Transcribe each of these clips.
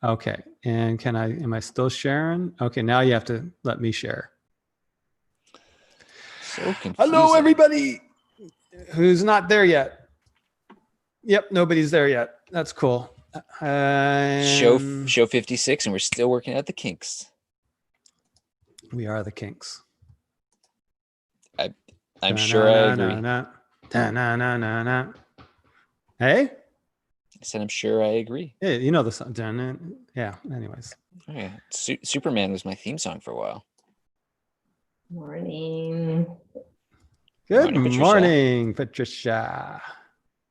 Okay. And am I still sharing? Okay, now you have to let me share. So confusing. Hello, everybody who's not there yet. Yep, nobody's there yet. That's cool. Show 56, and we're still working out the kinks. We are the kinks. I'm sure I agree. Hey? I said I'm sure I agree. Yeah, you know the song. Yeah, anyways. Oh, yeah. Superman was my theme song for a while. Morning. Good morning, Patricia.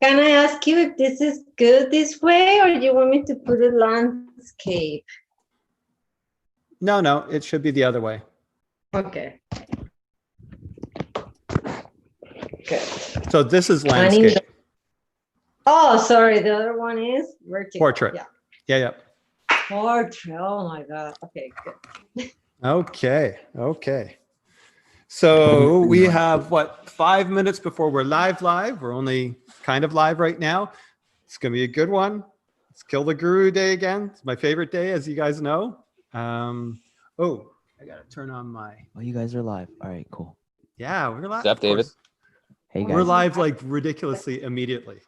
Can I ask you if this is good this way, or do you want me to put a landscape? No, it should be the other way. Okay. Good. So this is landscape. Oh, sorry. The other one is vertical. Portrait. Yeah. Portrait. Oh my God. Okay, good. Okay. So we have 5 minutes before we're live. We're only kind of live right now. It's gonna be a good one. It's Kill the Guru Day again. It's my favorite day, as you guys know. I gotta turn on my. Oh, you guys are live. All right, cool. Yeah, we're live. What's up, David? Hey guys. We're live like ridiculously immediately.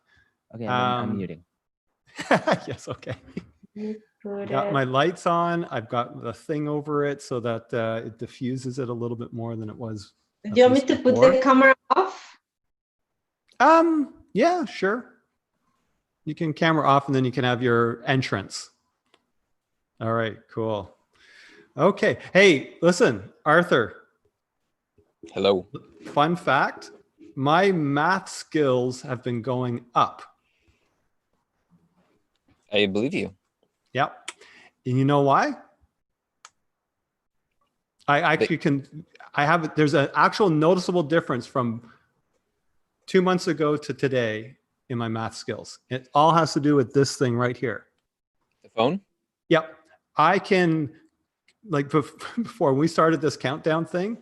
Okay, I'm muting. Yes, okay. Got my lights on. I've got the thing over it so that it diffuses it a little bit more than it was. Do you want me to put the camera off? Yeah, sure. You can camera off and then you can have your entrance. All right, cool. Okay. Hey, listen, Arthur. Hello. Fun fact, my math skills have been going up. I believe you. Yep. And you know why? There's an actual noticeable difference from 2 months ago to today in my math skills. It all has to do with this thing right here. The phone? Yep. I can, like before we started this countdown thing,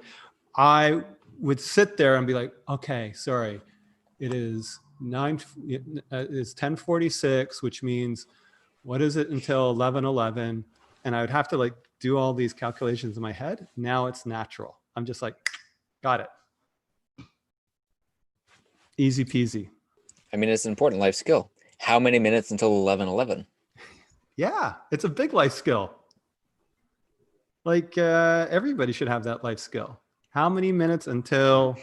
I would sit there and be like, okay, sorry, it's 10:46, which means what is it until 11:11? And I would have to like do all these calculations in my head. Now it's natural. I'm just like, got it. Easy peasy. I mean, it's an important life skill. How many minutes until 11:11? Yeah, it's a big life skill. Like everybody should have that life skill. How many minutes until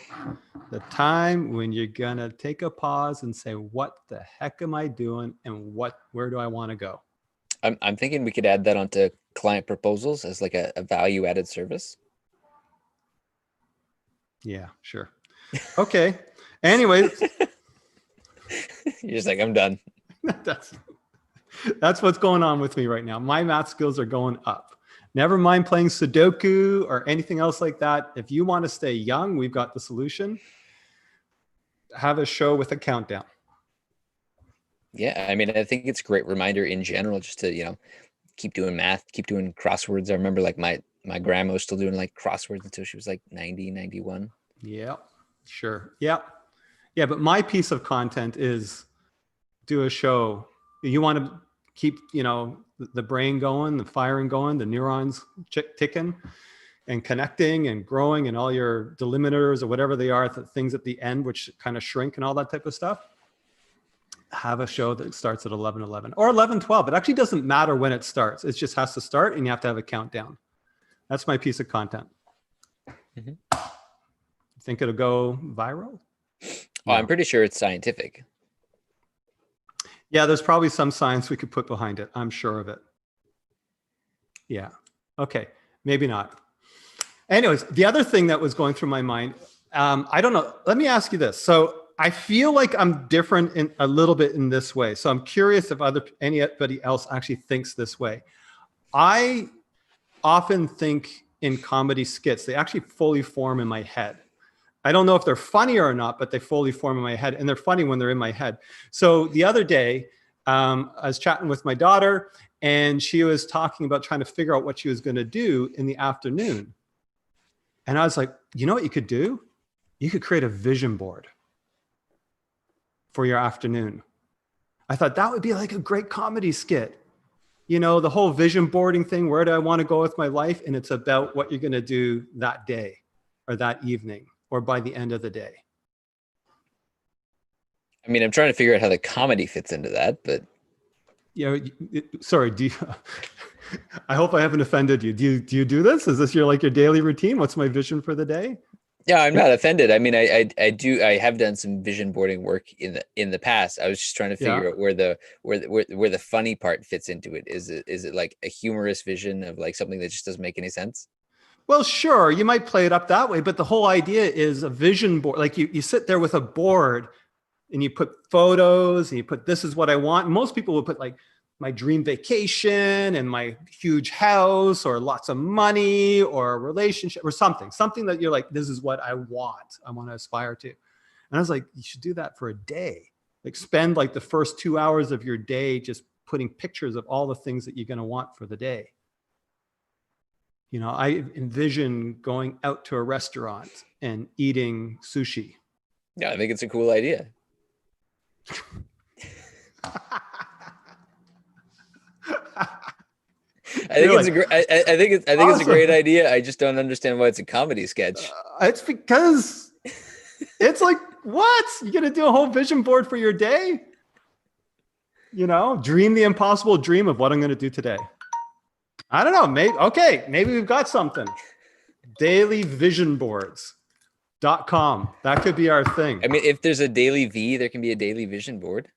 the time when you're gonna take a pause and say, what the heck am I doing and where do I want to go? I'm thinking we could add that onto client proposals as like a value added service. Yeah, sure. Okay. Anyways. You're just like, I'm done. That's what's going on with me right now. My math skills are going up. Never mind playing Sudoku or anything else like that. If you want to stay young, we've got the solution. Have a show with a countdown. Yeah, I mean, I think it's a great reminder in general just to, keep doing math, keep doing crosswords. I remember like my grandma was still doing like crosswords until she was like 90, 91. Yeah, sure. Yeah. Yeah, but my piece of content is do a show. You want to keep, the brain going, the firing going, the neurons ticking and connecting and growing and all your delimiters or whatever they are, the things at the end, which kind of shrink and all that type of stuff. Have a show that starts at 11:11 or 11:12. It actually doesn't matter when it starts. It just has to start and you have to have a countdown. That's my piece of content. Mm-hmm. Think it'll go viral? Well, I'm pretty sure it's scientific. Yeah, there's probably some science we could put behind it. I'm sure of it. Yeah. Okay. Maybe not. Anyways, the other thing that was going through my mind, I don't know. Let me ask you this. So I feel like I'm different in a little bit in this way. So I'm curious if anybody else actually thinks this way. I often think in comedy skits, they actually fully form in my head. I don't know if they're funny or not, but they fully form in my head, and they're funny when they're in my head. So the other day, I was chatting with my daughter, and she was talking about trying to figure out what she was going to do in the afternoon. And I was like, you know what you could do? You could create a vision board for your afternoon. I thought that would be like a great comedy skit. you know, the whole vision boarding thing. Where do I want to go with my life? And it's about what you're going to do that day or that evening or by the end of the day. I mean, I'm trying to figure out how the comedy fits into that, but sorry, I hope I haven't offended you. Do you do this? Is this your daily routine? What's my vision for the day? yeah, I'm not offended. I mean, I have done some vision boarding work in the past. I was just trying to figure out where the funny part fits into it. Is it like a humorous vision of like something that just doesn't make any sense? Well, sure, you might play it up that way, but the whole idea is a vision board. Like you sit there with a board and you put photos and you put, this is what I want. And most people will put like my dream vacation and my huge house or lots of money or a relationship or something that you're like, this is what I want to aspire to. And I was like, you should do that for a day. Like spend like the first 2 hours of your day just putting pictures of all the things that you're going to want for the day. You know, I envision going out to a restaurant and eating sushi. Yeah, I think it's a cool idea. I think it's a great idea. I just don't understand why it's a comedy sketch. It's because it's like, what? You're going to do a whole vision board for your day? You know, dream the impossible dream of what I'm going to do today. I don't know. Maybe we've got something. Dailyvisionboards.com. That could be our thing. I mean, if there's a daily V, there can be a daily vision board.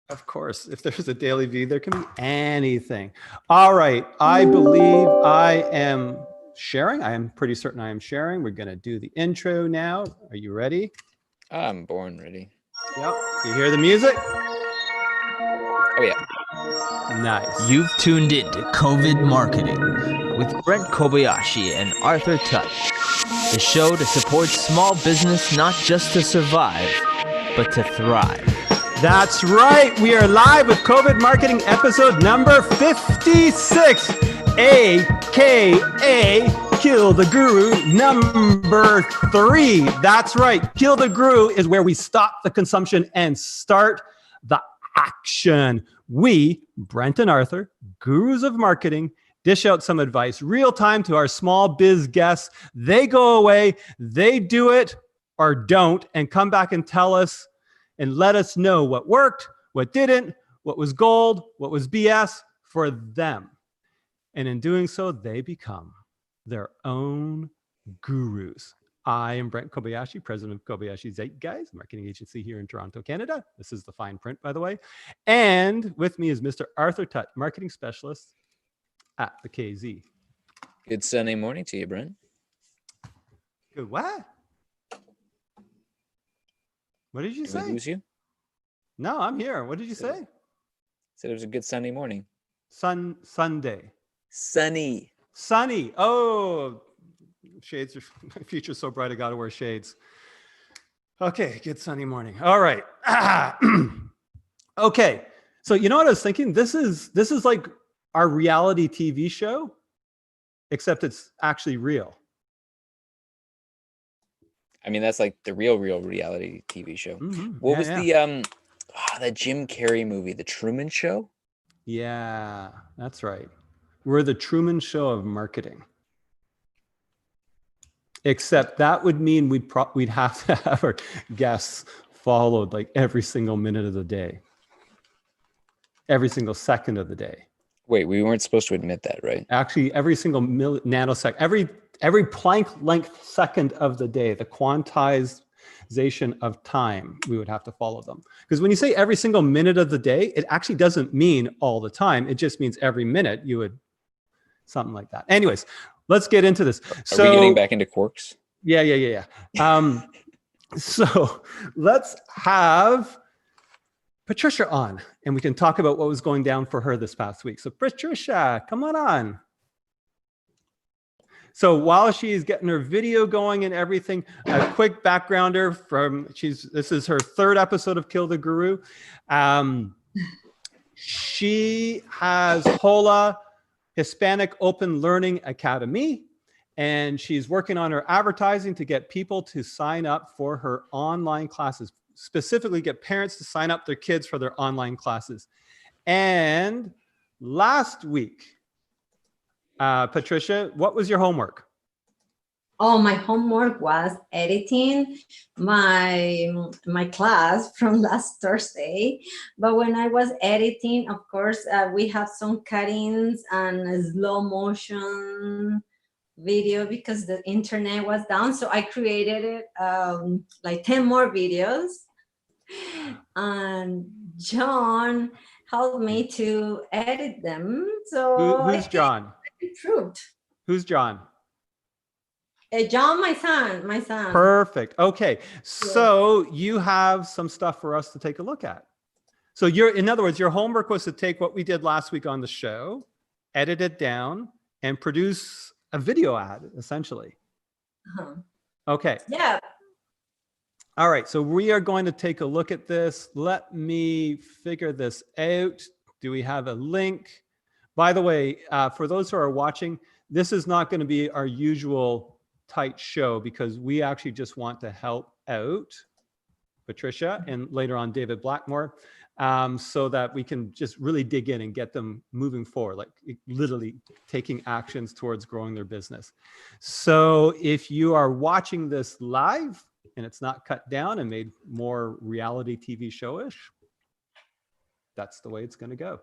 Of course, if there's a daily V, there can be anything. All right. I believe I am sharing. I am pretty certain I am sharing. We're going to do the intro now. Are you ready? I'm born ready. Yep. You hear the music? Oh, yeah. Nice. You've tuned in to COVID Marketing with Brent Kobayashi and Arthur Tutt, the show to support small business not just to survive, but to thrive. That's right. We are live with COVID Marketing episode number 56, aka Kill the Guru number 3. That's right. Kill the Guru is where we stop the consumption and start the action. We, Brent and Arthur, gurus of marketing, dish out some advice real time to our small biz guests. They go away, they do it or don't, and come back and tell us and let us know what worked, what didn't, what was gold, what was BS for them. And in doing so, they become their own gurus. I am Brent Kobayashi, president of Kobayashi Zeitguys, marketing agency here in Toronto, Canada. This is the fine print, by the way. And with me is Mr. Arthur Tutt, marketing specialist at the KZ. Good Sunday morning to you, Brent. Good what? What did you Did say? we lose you? No, I'm here. What did you say? Said it was a good Sunday morning. Sunday. Sunny. Sunny. Oh, shades. My future's so bright, I got to wear shades. Okay, good sunny morning. All right. Okay. So you know what I was thinking? This is like our reality TV show, except it's actually real. I mean, that's like the real reality TV show. Mm-hmm. What was the Jim Carrey movie, The Truman Show? Yeah, that's right. We're the Truman Show of marketing. Except that would mean we'd have to have our guests followed like every single minute of the day, every single second of the day. Wait, we weren't supposed to admit that, right? Actually, every single nanosecond, every Planck length second of the day, the quantization of time, we would have to follow them. Because when you say every single minute of the day, it actually doesn't mean all the time. It just means every minute you would, something like that. Anyways, let's get into this. Are we getting back into quirks? Yeah. So let's have Patricia on, and we can talk about what was going down for her this past week. So Patricia, come on. So while she's getting her video going and everything, a quick backgrounder this is her 3rd episode of Kill the Guru. She has HOLA, Hispanic Open Learning Academy, and she's working on her advertising to get people to sign up for her online classes, specifically get parents to sign up their kids for their online classes. And last week, Patricia, what was your homework? Oh, my homework was editing my class from last Thursday. But when I was editing, of course, we have some cuttings and slow motion video because the internet was down. So I created it like 10 more videos. And John helped me to edit them. So Who's John? Improved. Who's John? John, my son. Perfect. Okay. So you have some stuff for us to take a look at. So in other words, your homework was to take what we did last week on the show, edit it down, and produce a video ad, essentially. Uh-huh. Okay. Yeah. All right. So we are going to take a look at this. Let me figure this out. Do we have a link? By the way, for those who are watching, this is not going to be our usual tight show because we actually just want to help out Patricia and later on David Blackmore so that we can just really dig in and get them moving forward, like literally taking actions towards growing their business. So if you are watching this live and it's not cut down and made more reality TV showish, that's the way it's going to go.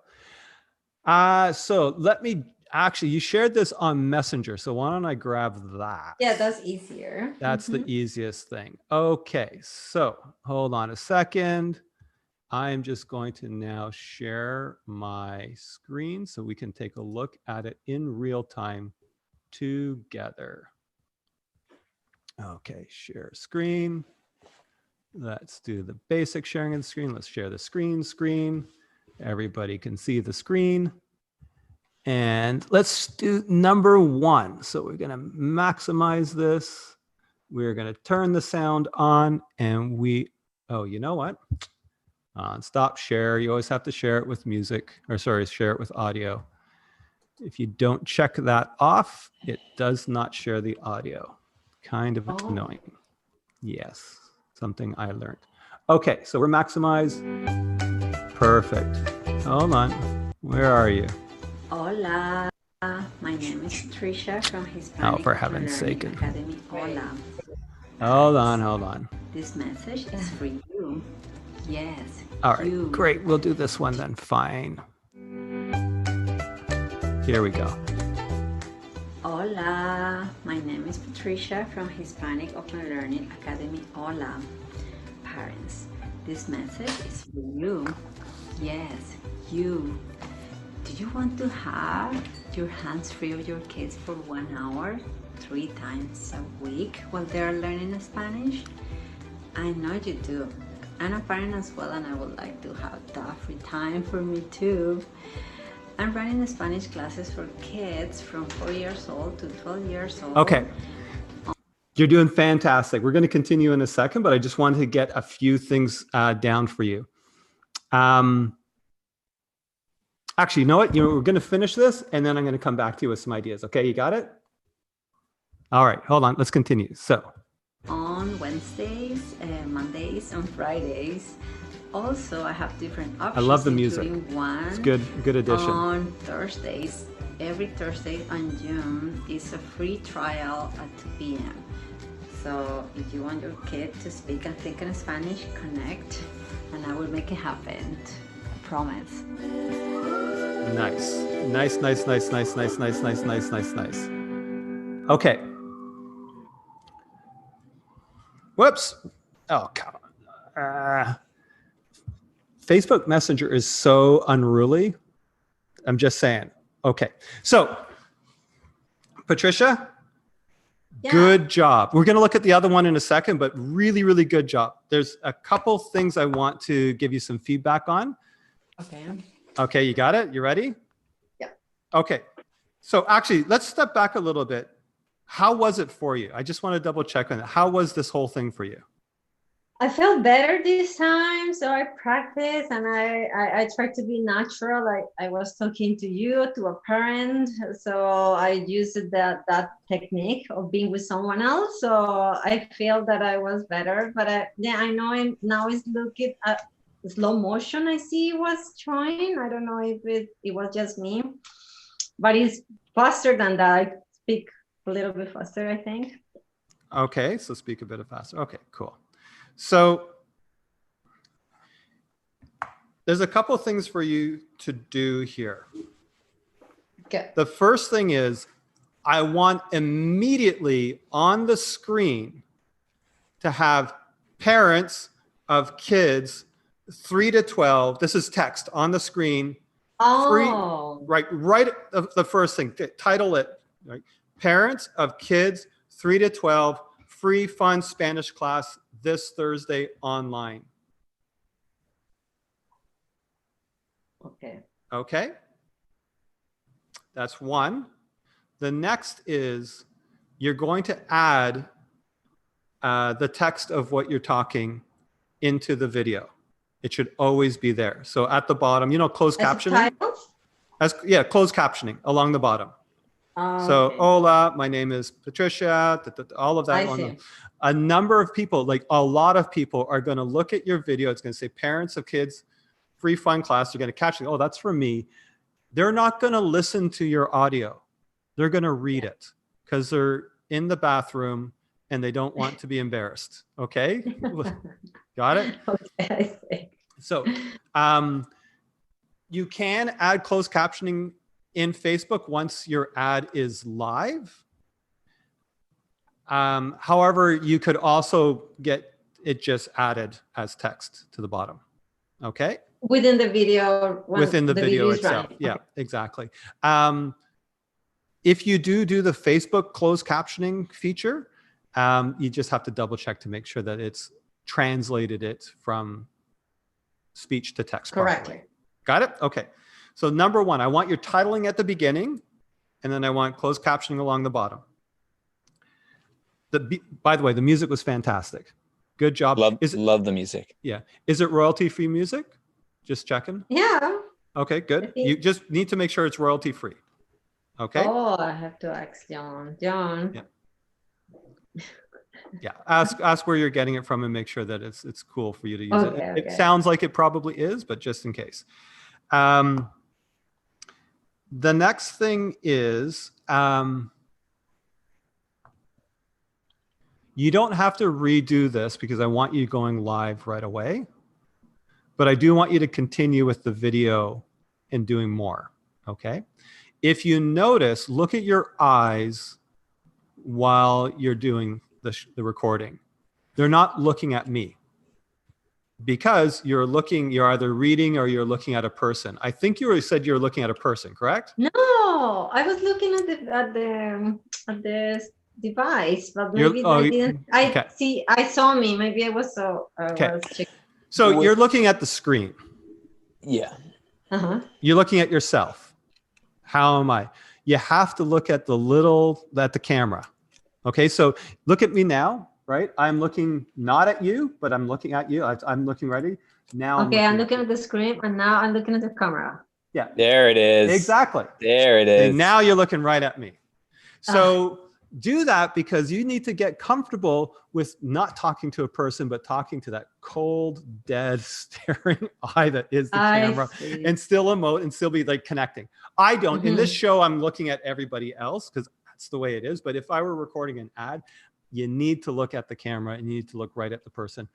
So let me actually, you shared this on Messenger. So why don't I grab that? Yeah, that's easier. That's the easiest thing. Okay. So hold on a second. I'm just going to now share my screen so we can take a look at it in real time together. Okay. Share screen. Let's do the basic sharing of the screen. Let's share the screen. Everybody can see the screen. And let's do number 1. So we're going to maximize this. We're going to turn the sound on and oh, you know what? Stop share. You always have to share it with music, or sorry, share it with audio. If you don't check that off, it does not share the audio. Kind of annoying. Yes, something I learned. Okay, so we're maximized. Perfect. Hold on. Where are you? Hola, my name is Patricia from Hispanic. Oh, for heaven's sake. Academy. Hola. Hold on. This message is for you. Yes. All right, great. We'll do this one then. Fine. Here we go. Hola, my name is Patricia from Hispanic Open Learning Academy. Hola, parents. This message is for you. Yes, you. Do you want to have your hands free of your kids for 1 hour, 3 times a week while they're learning Spanish? I know you do. I'm a parent as well, and I would like to have that free time for me too. I'm running Spanish classes for kids from 4 years old to 12 years old. Okay. You're doing fantastic. We're going to continue in a second, but I just wanted to get a few things down for you. Actually, you know what? We're going to finish this, and then I'm going to come back to you with some ideas. Okay, you got it? All right, hold on. Let's continue. So, on Wednesdays, Mondays, and Fridays. Also, I have different options. I love the music. One it's good addition. On Thursdays, every Thursday on June is a free trial at 2 p.m. So if you want your kid to speak and think in Spanish, connect, and I will make it happen. I promise. Nice. Okay. Whoops. Oh, come on. Facebook Messenger is so unruly. I'm just saying. Okay. So, Patricia, good job. We're going to look at the other one in a second, but really, really good job. There's a couple things I want to give you some feedback on. Okay. Okay, you got it? You ready? Yeah. Okay. So actually, let's step back a little bit. How was it for you? I just want to double check on it. How was this whole thing for you? I felt better this time, so I practiced and I tried to be natural. Like I was talking to you, to a parent, so I used that technique of being with someone else. So I feel that I was better, but I know now it's looking slow motion I see was showing. I don't know if it was just me, but it's faster than that. I speak a little bit faster, I think. Okay, so speak a bit faster. Okay, cool. So there's a couple of things for you to do here. Okay. The first thing is I want immediately on the screen to have parents of kids 3 to 12. This is text on the screen. Oh. Right. The first thing, title it, right? Parents of kids 3 to 12, free fun Spanish class this Thursday online. Okay. Okay. That's one. The next is you're going to add the text of what you're talking into the video. It should always be there. So at the bottom, closed captioning. Closed captioning along the bottom. So, okay. hola, my name is Patricia, all of that. I see. A number of people, like a lot of people, are going to look at your video. It's going to say parents of kids, free fun class. They're going to caption, oh, that's for me. They're not going to listen to your audio. They're going to read it because they're in the bathroom and they don't want to be embarrassed. Okay? Got it? Okay, I see. So you can add closed captioning in Facebook once your ad is live. However, you could also get it just added as text to the bottom. Okay? Within the video. Within the video itself. Running. Yeah, Okay. exactly. If you do the Facebook closed captioning feature, you just have to double check to make sure that it's translated it from speech to text Correctly. properly. Got it? Okay. So number one, I want your titling at the beginning, and then I want closed captioning along the bottom. By the way, the music was fantastic. Good job. Love the music. Yeah. Is it royalty-free music? Just checking. Yeah. Okay, good. You just need to make sure it's royalty-free. Okay. Oh, I have to ask John. John. Yeah. Yeah. Ask where you're getting it from and make sure that it's cool for you to use it. Okay. It sounds like it probably is, but just in case. The next thing is you don't have to redo this because I want you going live right away, but I do want you to continue with the video and doing more. Okay. If you notice, look at your eyes while you're doing the recording. They're not looking at me because you're either reading or you're looking at a person. I think you already said you're looking at a person, correct? No, I was looking at the device, but maybe I didn't. I saw me. Maybe I was so. Okay. So you're looking at the screen. Yeah. You're looking at yourself. How am I? You have to look at the camera. Okay, so look at me now, right? I'm looking not at you, but I'm looking at you. I'm looking right at you. Now I'm looking at the screen, and now I'm looking at the camera. Yeah. There it is. Exactly. There it is. And now you're looking right at me. So do that because you need to get comfortable with not talking to a person, but talking to that cold, dead, staring eye that is the camera and still emote and still be like connecting. I don't. In this show, I'm looking at everybody else because that's the way it is. But if I were recording an ad, you need to look at the camera and you need to look right at the person.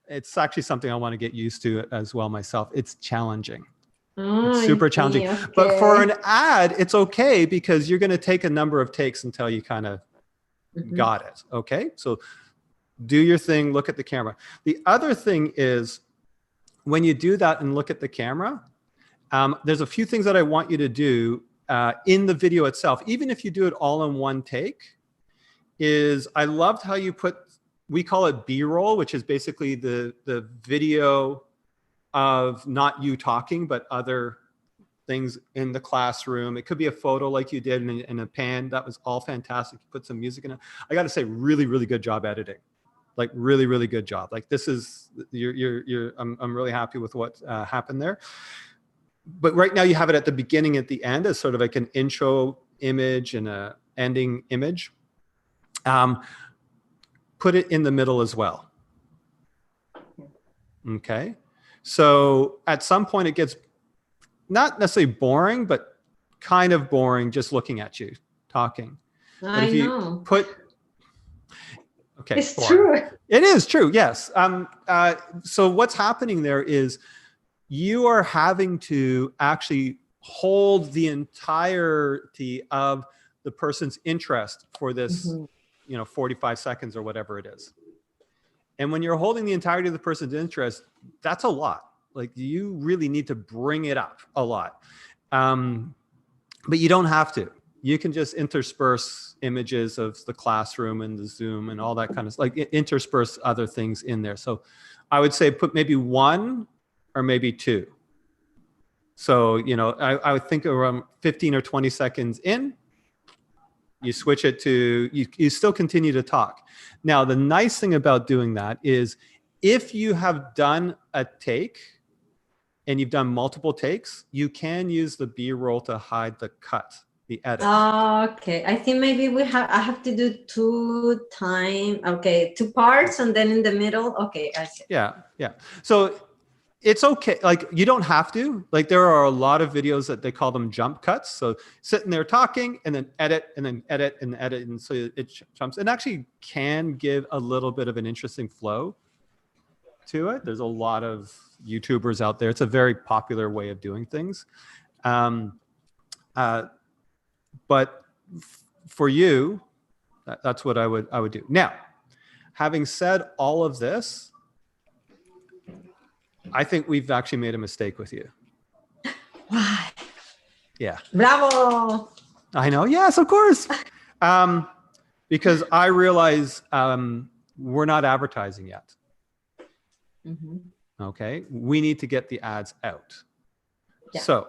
It's actually something I want to get used to as well myself. It's challenging. It's super challenging. Okay. But for an ad, it's okay because you're going to take a number of takes until you kind of got it. Okay. So do your thing, look at the camera. The other thing is when you do that and look at the camera, there's a few things that I want you to do in the video itself, even if you do it all in one take. I loved how you we call it B-roll, which is basically the video of not you talking, but other things in the classroom. It could be a photo like you did in a pan. That was all fantastic. You put some music in it. I got to say, really, really good job editing. Like really, really good job. Like this is, I'm really happy with what happened there. But right now you have it at the beginning, at the end as sort of like an intro image and a ending image. Put it in the middle as well. Okay. So at some point it gets not necessarily boring, but kind of boring just looking at you talking. But I if you know. Okay, It's boring. true. It is true, yes. So what's happening there is you are having to actually hold the entirety of the person's interest for this, Mhm. 45 seconds or whatever it is. And when you're holding the entirety of the person's interest, that's a lot. Like you really need to bring it up a lot. But you don't have to. You can just intersperse images of the classroom and the Zoom and all that kind of, like intersperse other things in there. So I would say put maybe 1 or maybe 2. So, I would think around 15 or 20 seconds in, you switch it to, you still continue to talk. Now, the nice thing about doing that is if you have done a take and you've done multiple takes, you can use the B-roll to hide the cut, the edit. Okay, I think maybe I have to do 2 parts and then in the middle. Okay, I see. Yeah. So it's okay. Like you don't have to. Like there are a lot of videos that they call them jump cuts. So sitting there talking and then edit and then edit and edit, and so it jumps. And actually can give a little bit of an interesting flow to it. There's a lot of YouTubers out there. It's a very popular way of doing things. But for you, that's what I would do. Now, having said all of this, I think we've actually made a mistake with you. Why? Yeah. Bravo. I know. Yes, of course. Because I realize we're not advertising yet. Mhm. Okay. We need to get the ads out. Yeah. So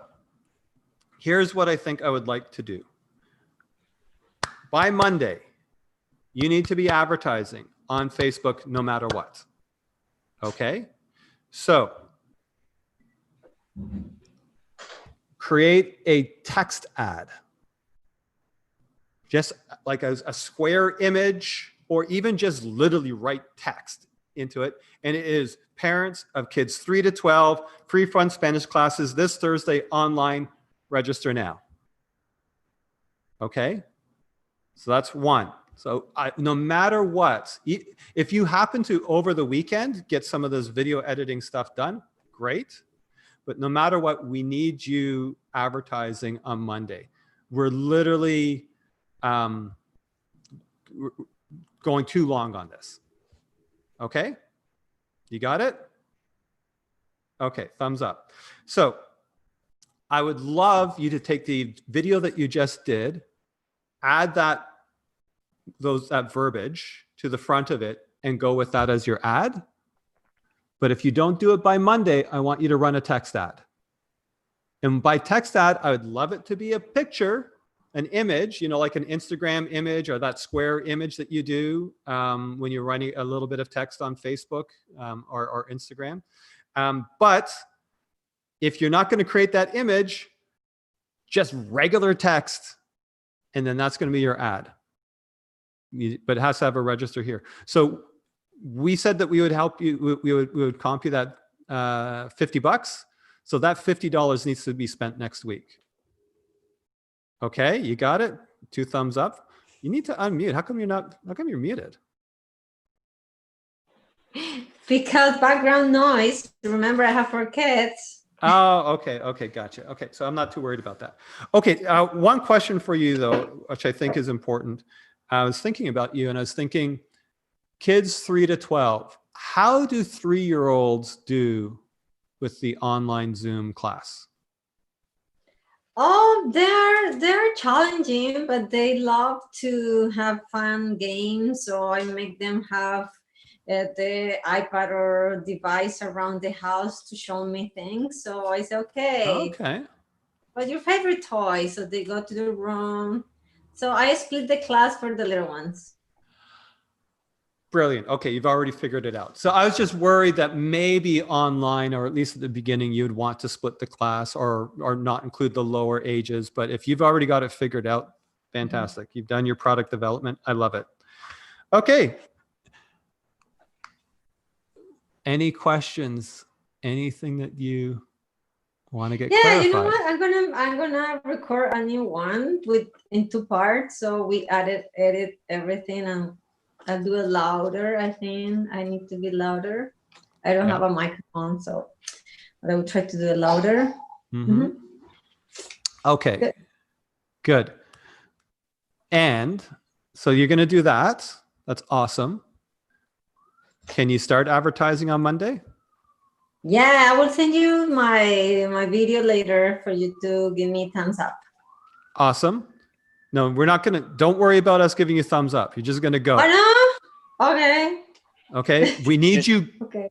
here's what I think I would like to do. By Monday, you need to be advertising on Facebook no matter what. Okay. So create a text ad. Just like a square image, or even just literally write text into it. And it is parents of kids 3 to 12, free fun Spanish classes this Thursday online, register now. Okay. So that's 1. So no matter what, if you happen to over the weekend get some of this video editing stuff done, great. But no matter what, we need you advertising on Monday. We're literally going too long on this. Okay? You got it? Okay, thumbs up. So I would love you to take the video that you just did, add that verbiage to the front of it and go with that as your ad. But if you don't do it by Monday, I want you to run a text ad. And by text ad, I would love it to be a picture, an image, like an Instagram image or that square image that you do when you're running a little bit of text on Facebook or Instagram. But if you're not going to create that image, just regular text, and then that's going to be your ad. But it has to have a register here. So we said that we would help you. We would comp you that $50. So that $50 needs to be spent next week. Okay, you got it? 2 thumbs up. You need to unmute. How come you're muted? Because background noise. Remember, I have 4 kids. Oh, okay, gotcha. Okay, so I'm not too worried about that. Okay, one question for you though, which I think is important. I was thinking about you and I was thinking, kids 3 to 12, how do 3-year-olds do with the online Zoom class? Oh, they're challenging, but they love to have fun games. So I make them have the iPad or device around the house to show me things. So I say, okay. But your favorite toy? So they go to the room. So I split the class for the little ones. Brilliant. Okay, you've already figured it out. So I was just worried that maybe online, or at least at the beginning, you'd want to split the class or not include the lower ages. But if you've already got it figured out, fantastic. You've done your product development. I love it. Okay. Any questions? anything that you want to get Yeah, clarified? you know what? I'm gonna record a new one in 2 parts. So we edit everything, and I'll do it louder. I think I need to be louder. I don't have a microphone, so I will try to do it louder. Okay, good. And so you're going to do that. That's awesome. Can you start advertising on Monday? Yeah, I will send you my video later for you to give me thumbs up. Awesome. No, we're not going to, don't worry about us giving you thumbs up. You're just going to go. Oh, no? Okay. Okay. We need you. Okay.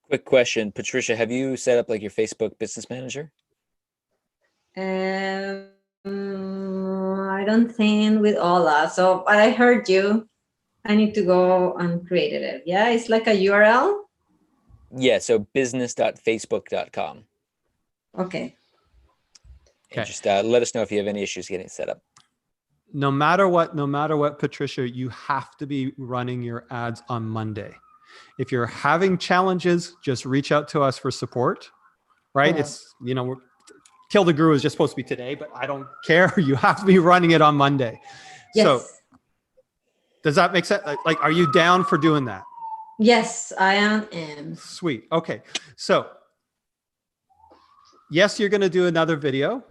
Quick question, Patricia, have you set up like your Facebook business manager? I don't think with Ola. So I heard you. I need to go and create it. Yeah, it's like a URL. Yeah, so business.facebook.com. Okay. And just let us know if you have any issues getting it set up. No matter what, Patricia, you have to be running your ads on Monday. If you're having challenges, just reach out to us for support, right? Yeah. It's, Kill the Guru is just supposed to be today, but I don't care. You have to be running it on Monday. Yes. So does that make sense? Like, are you down for doing that? Yes, I am. Sweet. Okay. So yes, you're going to do another video.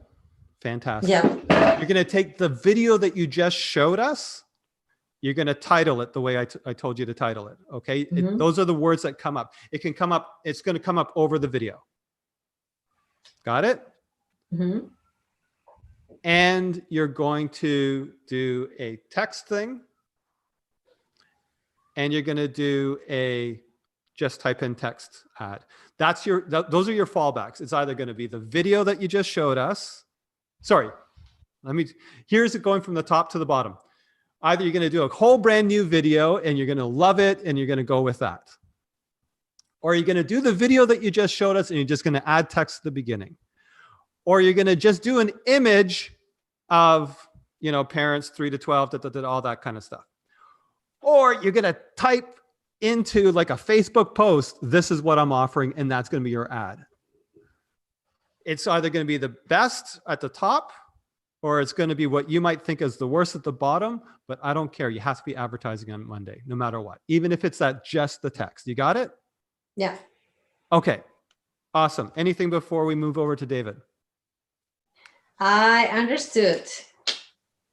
Fantastic. Yeah. You're going to take the video that you just showed us. You're going to title it the way I told you to title it. Okay. Those are the words that come up. It can come up. It's going to come up over the video. Got it? And you're going to do a text thing. And you're going to do a just type in text ad. Those are your fallbacks. It's either going to be the video that you just showed us. Sorry. Here's it going from the top to the bottom. Either you're going to do a whole brand new video and you're going to love it and you're going to go with that. Or you're going to do the video that you just showed us and you're just going to add text at the beginning. Or you're going to just do an image of, parents 3 to 12, all that kind of stuff. Or you're going to type into like a Facebook post, this is what I'm offering, and that's going to be your ad. It's either going to be the best at the top, or it's going to be what you might think is the worst at the bottom, but I don't care. You have to be advertising on Monday, no matter what, even if it's just the text. You got it? Yeah. Okay. Awesome. Anything before we move over to David? I understood.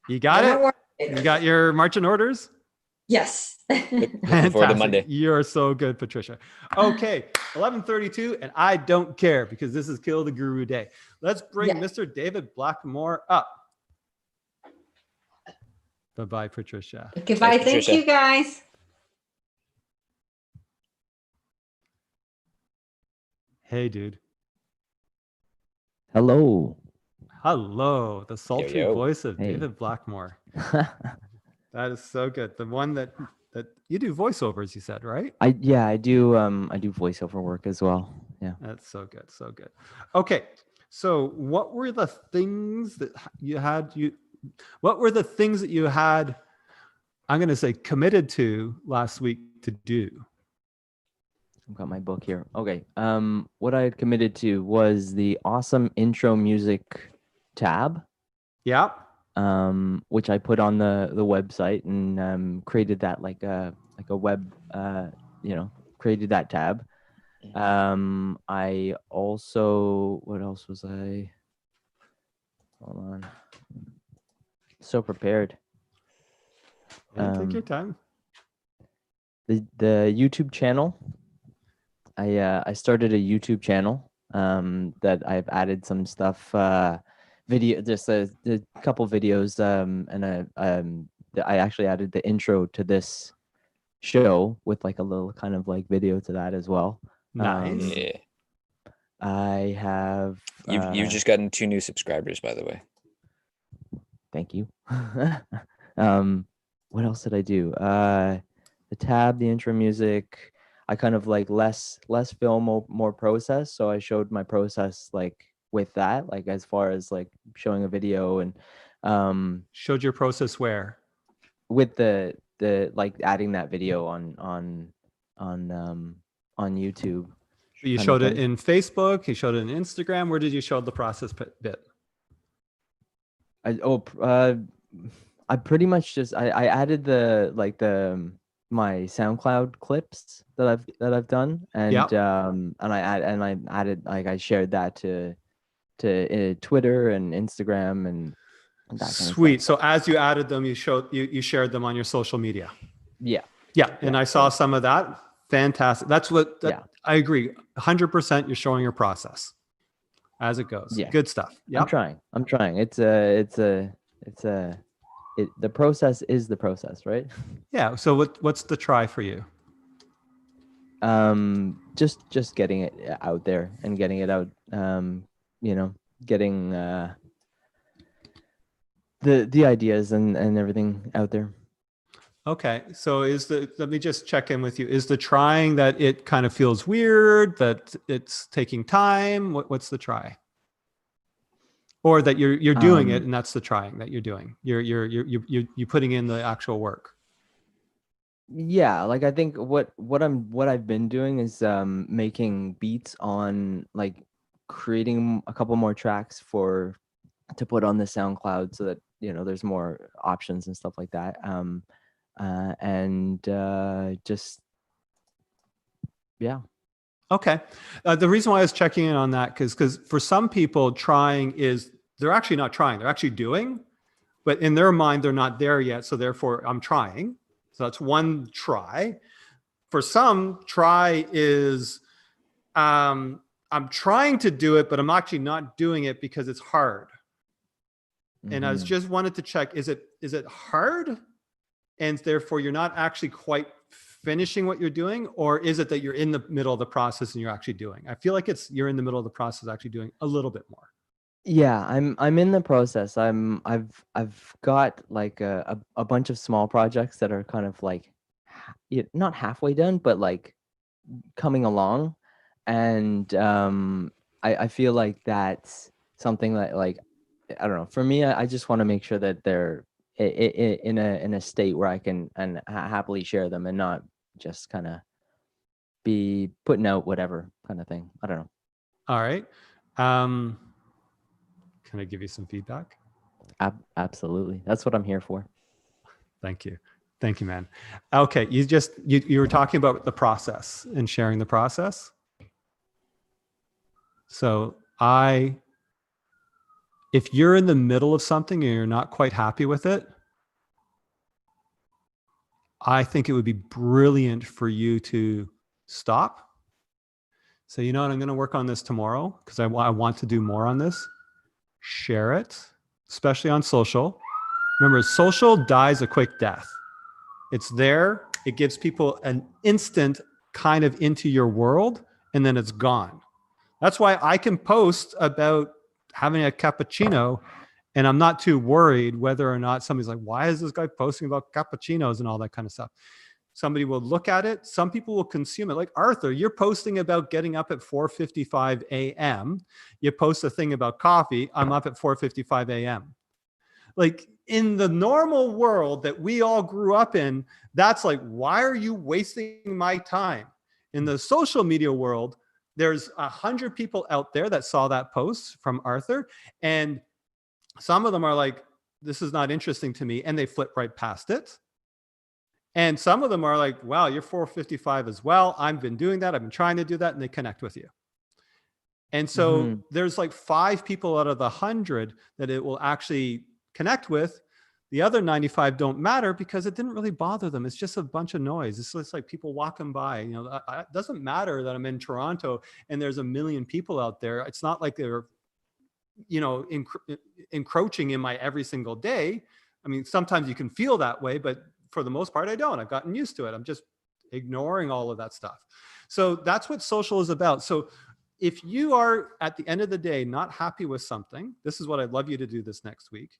You got it? You got your marching orders? Yes. Looking forward to Monday. You're so good, Patricia. Okay, 11:32, and I don't care because this is Kill the Guru Day. Let's bring Mr. David Blackmore up. Bye-bye, Patricia. Okay, bye. Thank you, guys. Hey, dude. Hello. Hello, the sultry voice of Hey. David Blackmore. That is so good. The one that you do voiceovers, you said, right? I do voiceover work as well. Yeah. That's so good. So good. Okay. So what were the things that you had, I'm going to say committed to last week to do? I've got my book here. Okay. What I had committed to was the awesome intro music tab. Yeah. Which I put on the website and created that like a web, created that tab. I also, what else was I? Hold on. So prepared. Take your time. The YouTube channel. I started a YouTube channel that I've added some stuff. Video, just a couple videos, and I actually added the intro to this show with like a little kind of like video to that as well. Nice. Yeah. I have. You've just gotten 2 new subscribers, by the way. Thank you. What else did I do? The tab, the intro music. I kind of like less film, more process. So I showed my process like with that, like as far as like showing a video and showed your process where? With the like adding that video on YouTube. You kind showed of it thing. in Facebook. You showed it in Instagram. Where did you show the process bit? I pretty much just I added the my SoundCloud clips that I've done, and I added, like, I shared that to Twitter and Instagram and that kind of Sweet. stuff. So as you added them, you shared them on your social media. Yeah. Yeah, and I saw some of that. Fantastic. That's what Yeah. I agree. 100%. You're showing your process as it goes. Yeah. Good stuff. Yeah. I'm trying. The process is the process, right? Yeah. So what's the try for you? Just getting it out there and getting it out. Getting the ideas and everything out there. Okay. So let me just check in with you. Is the trying that it kind of feels weird, that it's taking time? What's the try? Or that you're doing it and that's the trying that you're doing. You're putting in the actual work. Yeah, like, I think what I've been doing is making beats on, like, creating a couple more tracks to put on the SoundCloud, so that there's more options and stuff like that. Just yeah. Okay. The reason why I was checking in on that, because for some people, trying is they're actually not trying, they're actually doing, but in their mind, they're not there yet. So therefore, I'm trying. So that's one try. For some, try is I'm trying to do it, but I'm actually not doing it because it's hard. And I was just wanted to check, is it hard? And therefore, you're not actually quite finishing what you're doing, or is it that you're in the middle of the process and you're actually doing? I feel like you're in the middle of the process, actually doing a little bit more. Yeah, I'm in the process. I've got, like, a bunch of small projects that are kind of like not halfway done, but like coming along, and I feel like that's something that, like, I don't know. For me, I just want to make sure that they're in a state where I can happily share them, and not just kind of be putting out whatever kind of thing. I don't know. All right. Can I give you some feedback? Absolutely. That's what I'm here for. Thank you. Thank you, man. Okay. You were talking about the process and sharing the process. So if you're in the middle of something and you're not quite happy with it, I think it would be brilliant for you to stop. So, you know what? I'm going to work on this tomorrow because I want to do more on this. Share it, especially on social. Remember, social dies a quick death. It's there. It gives people an instant kind of into your world, and then it's gone. That's why I can post about having a cappuccino, and I'm not too worried whether or not somebody's like, why is this guy posting about cappuccinos and all that kind of stuff? Somebody will look at it. Some people will consume it. Like, Arthur, you're posting about getting up at 4:55 a.m. You post a thing about coffee. I'm up at 4:55 a.m. Like, in the normal world that we all grew up in, that's like, why are you wasting my time? In the social media world, there's 100 people out there that saw that post from Arthur, and some of them are like, this is not interesting to me, and they flip right past it. And some of them are like, wow, you're 4:55 as well. I've been doing that. I've been trying to do that. And they connect with you. And so there's like 5 people out of the 100 that it will actually connect with. The other 95 don't matter because it didn't really bother them. It's just a bunch of noise. It's just like people walking by. It doesn't matter that I'm in Toronto and there's a million people out there. It's not like they're, encroaching in my every single day. I mean, sometimes you can feel that way, but for the most part, I don't. I've gotten used to it. I'm just ignoring all of that stuff. So that's what social is about. So if you are, at the end of the day, not happy with something, this is what I'd love you to do this next week.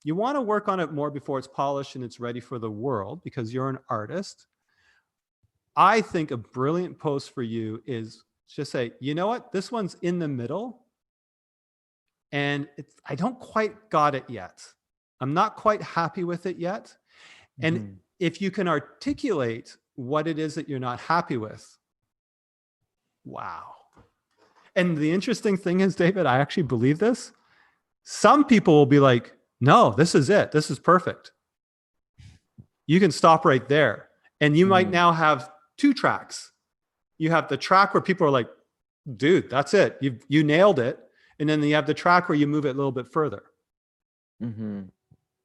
You want to work on it more before it's polished and it's ready for the world because you're an artist. I think a brilliant post for you is just say, you know what? This one's in the middle and I don't quite got it yet. I'm not quite happy with it yet. And if you can articulate what it is that you're not happy with, wow, And the interesting thing is, David, I actually believe this. Some people will be like, no, this is it. This is perfect. You can stop right there. And you might now have 2 tracks. You have the track where people are like, dude, that's it. You nailed it. And then you have the track where you move it a little bit further.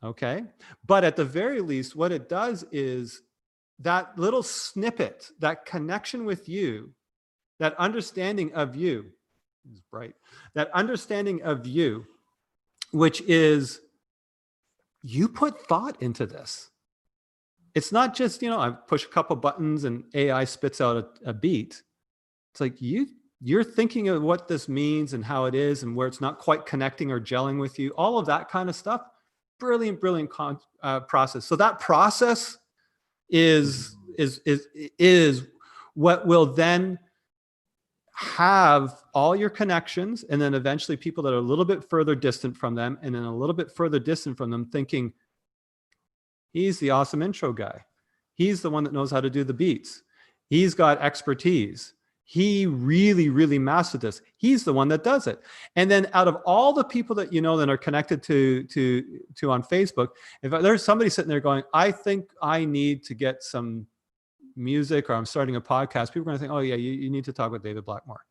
Okay. But at the very least, what it does is that little snippet, that connection with you, that understanding of you, is bright, that understanding of you, which is you put thought into this. It's not just, I push a couple buttons and AI spits out a beat. It's like you're thinking of what this means and how it is and where it's not quite connecting or gelling with you, all of that kind of stuff. Brilliant process. So that process is what will then have all your connections, and then eventually people that are a little bit further distant from them, and then a little bit further distant from them, thinking, he's the awesome intro guy. He's the one that knows how to do the beats. He's got expertise. He really, really mastered this. He's the one that does it. And then out of all the people that that are connected to on Facebook, if there's somebody sitting there going, I think I need to get some music, or I'm starting a podcast, people are going to think, oh yeah, you need to talk with David Blackmore,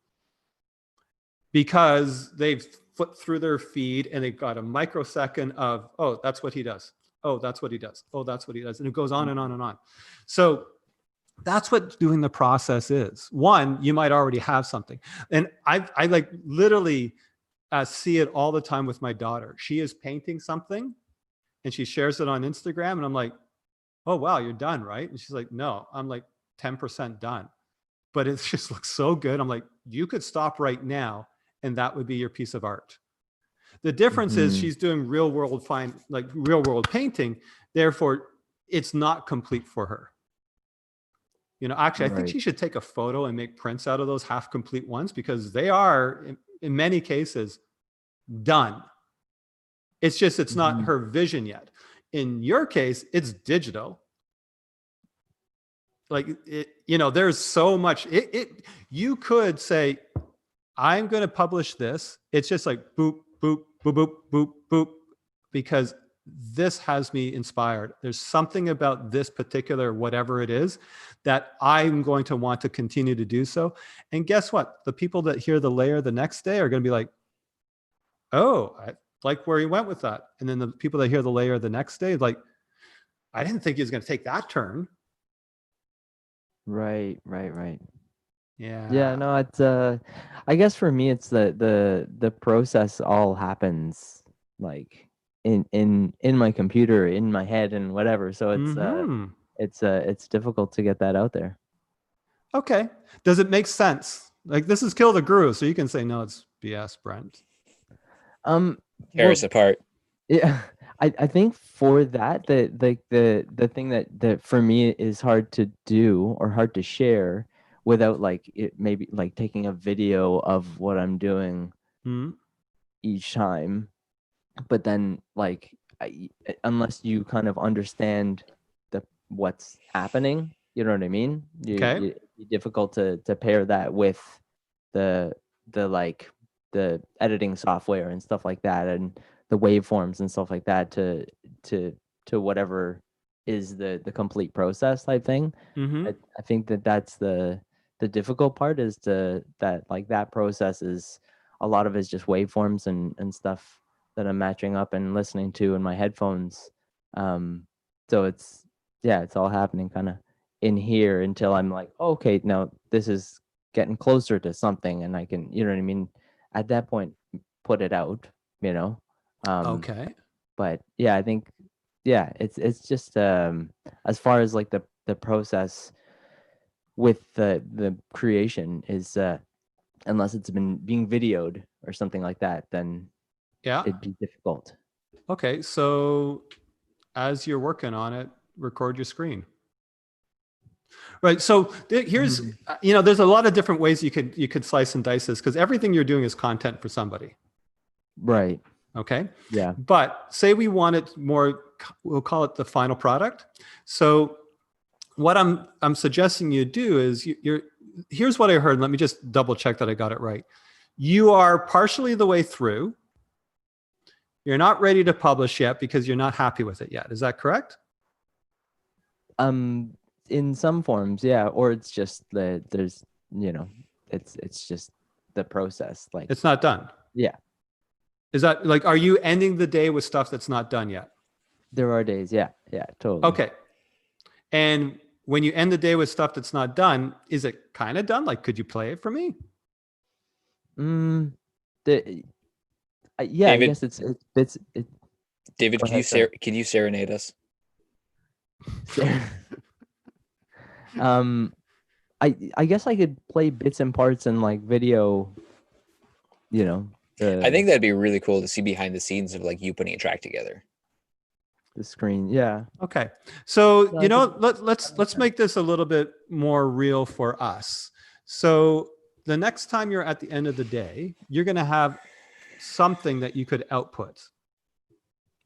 because they've flipped through their feed and they've got a microsecond of, oh, that's what he does. Oh, that's what he does. Oh, that's what he does. And it goes on and on and on. So that's what doing the process is. One, you might already have something. And I like literally see it all the time with my daughter. She is painting something and she shares it on Instagram, and I'm like, oh, wow, you're done, right? And she's like, no, I'm like 10% done. But it just looks so good. I'm like, you could stop right now and that would be your piece of art. The difference is she's doing real world painting. Therefore, it's not complete for her. Actually, I think she should take a photo and make prints out of those half complete ones, because they are, in many cases, done. It's just, it's not her vision yet. In your case, it's digital. Like, there's so much. You could say, I'm going to publish this. It's just like boop, boop, boop, boop, boop, boop, because this has me inspired. There's something about this particular whatever it is that I'm going to want to continue to do so. And guess what? The people that hear the layer the next day are going to be like, oh, I like where he went with that. And then the people that hear the layer the next day, like, I didn't think he was going to take that turn. Right. Yeah. Yeah, no, it's I guess for me it's the process all happens like in my computer, in my head, and whatever. So it's difficult to get that out there. Okay. Does it make sense? Like, this is Kill the Groove, so you can say no, it's BS, Brent. Tear us apart. Yeah, I think for that, the thing that for me is hard to do or hard to share without like it maybe like taking a video of what I'm doing each time, but then like unless you kind of understand what's happening, you know what I mean? It's difficult to pair that with the like the editing software and stuff like that, and the waveforms and stuff like that to whatever is the complete process type thing. I think that's the difficult part, is that process is a lot of it's just waveforms and stuff that I'm matching up and listening to in my headphones. So it's all happening kind of in here until I'm like, okay, now this is getting closer to something, and I can, you know what I mean, at that point put it out, Okay. But yeah, I think it's just as far as like the process with the creation is unless it's been being videoed or something like that, then it'd be difficult. Okay, so as you're working on it, record your screen. Right. So here's, there's a lot of different ways you could slice and dice this, because everything you're doing is content for somebody. Right. Okay. Yeah. But say we want it more, we'll call it the final product. So what I'm suggesting you do is here's what I heard. Let me just double check that I got it right. you are partially the way through. You're not ready to publish yet because you're not happy with it yet. Is that correct? In some forms, yeah, or it's just there's, it's just the process. Like, It's not done. yeah, Is that like, are you ending the day with stuff that's not done yet? there are days. Yeah, totally. Okay. And when you end the day with stuff that's not done, is it kind of done? Like, could you play it for me? Yeah, I David? guess it's David, Go can you ahead, sorry. can you serenade us? I guess I could play bits and parts and like video, I think that'd be really cool to see behind the scenes of like you putting a track together. the screen. Yeah. Okay. So, No, I think- let's make this a little bit more real for us. So the next time you're at the end of the day, you're going to have something that you could output,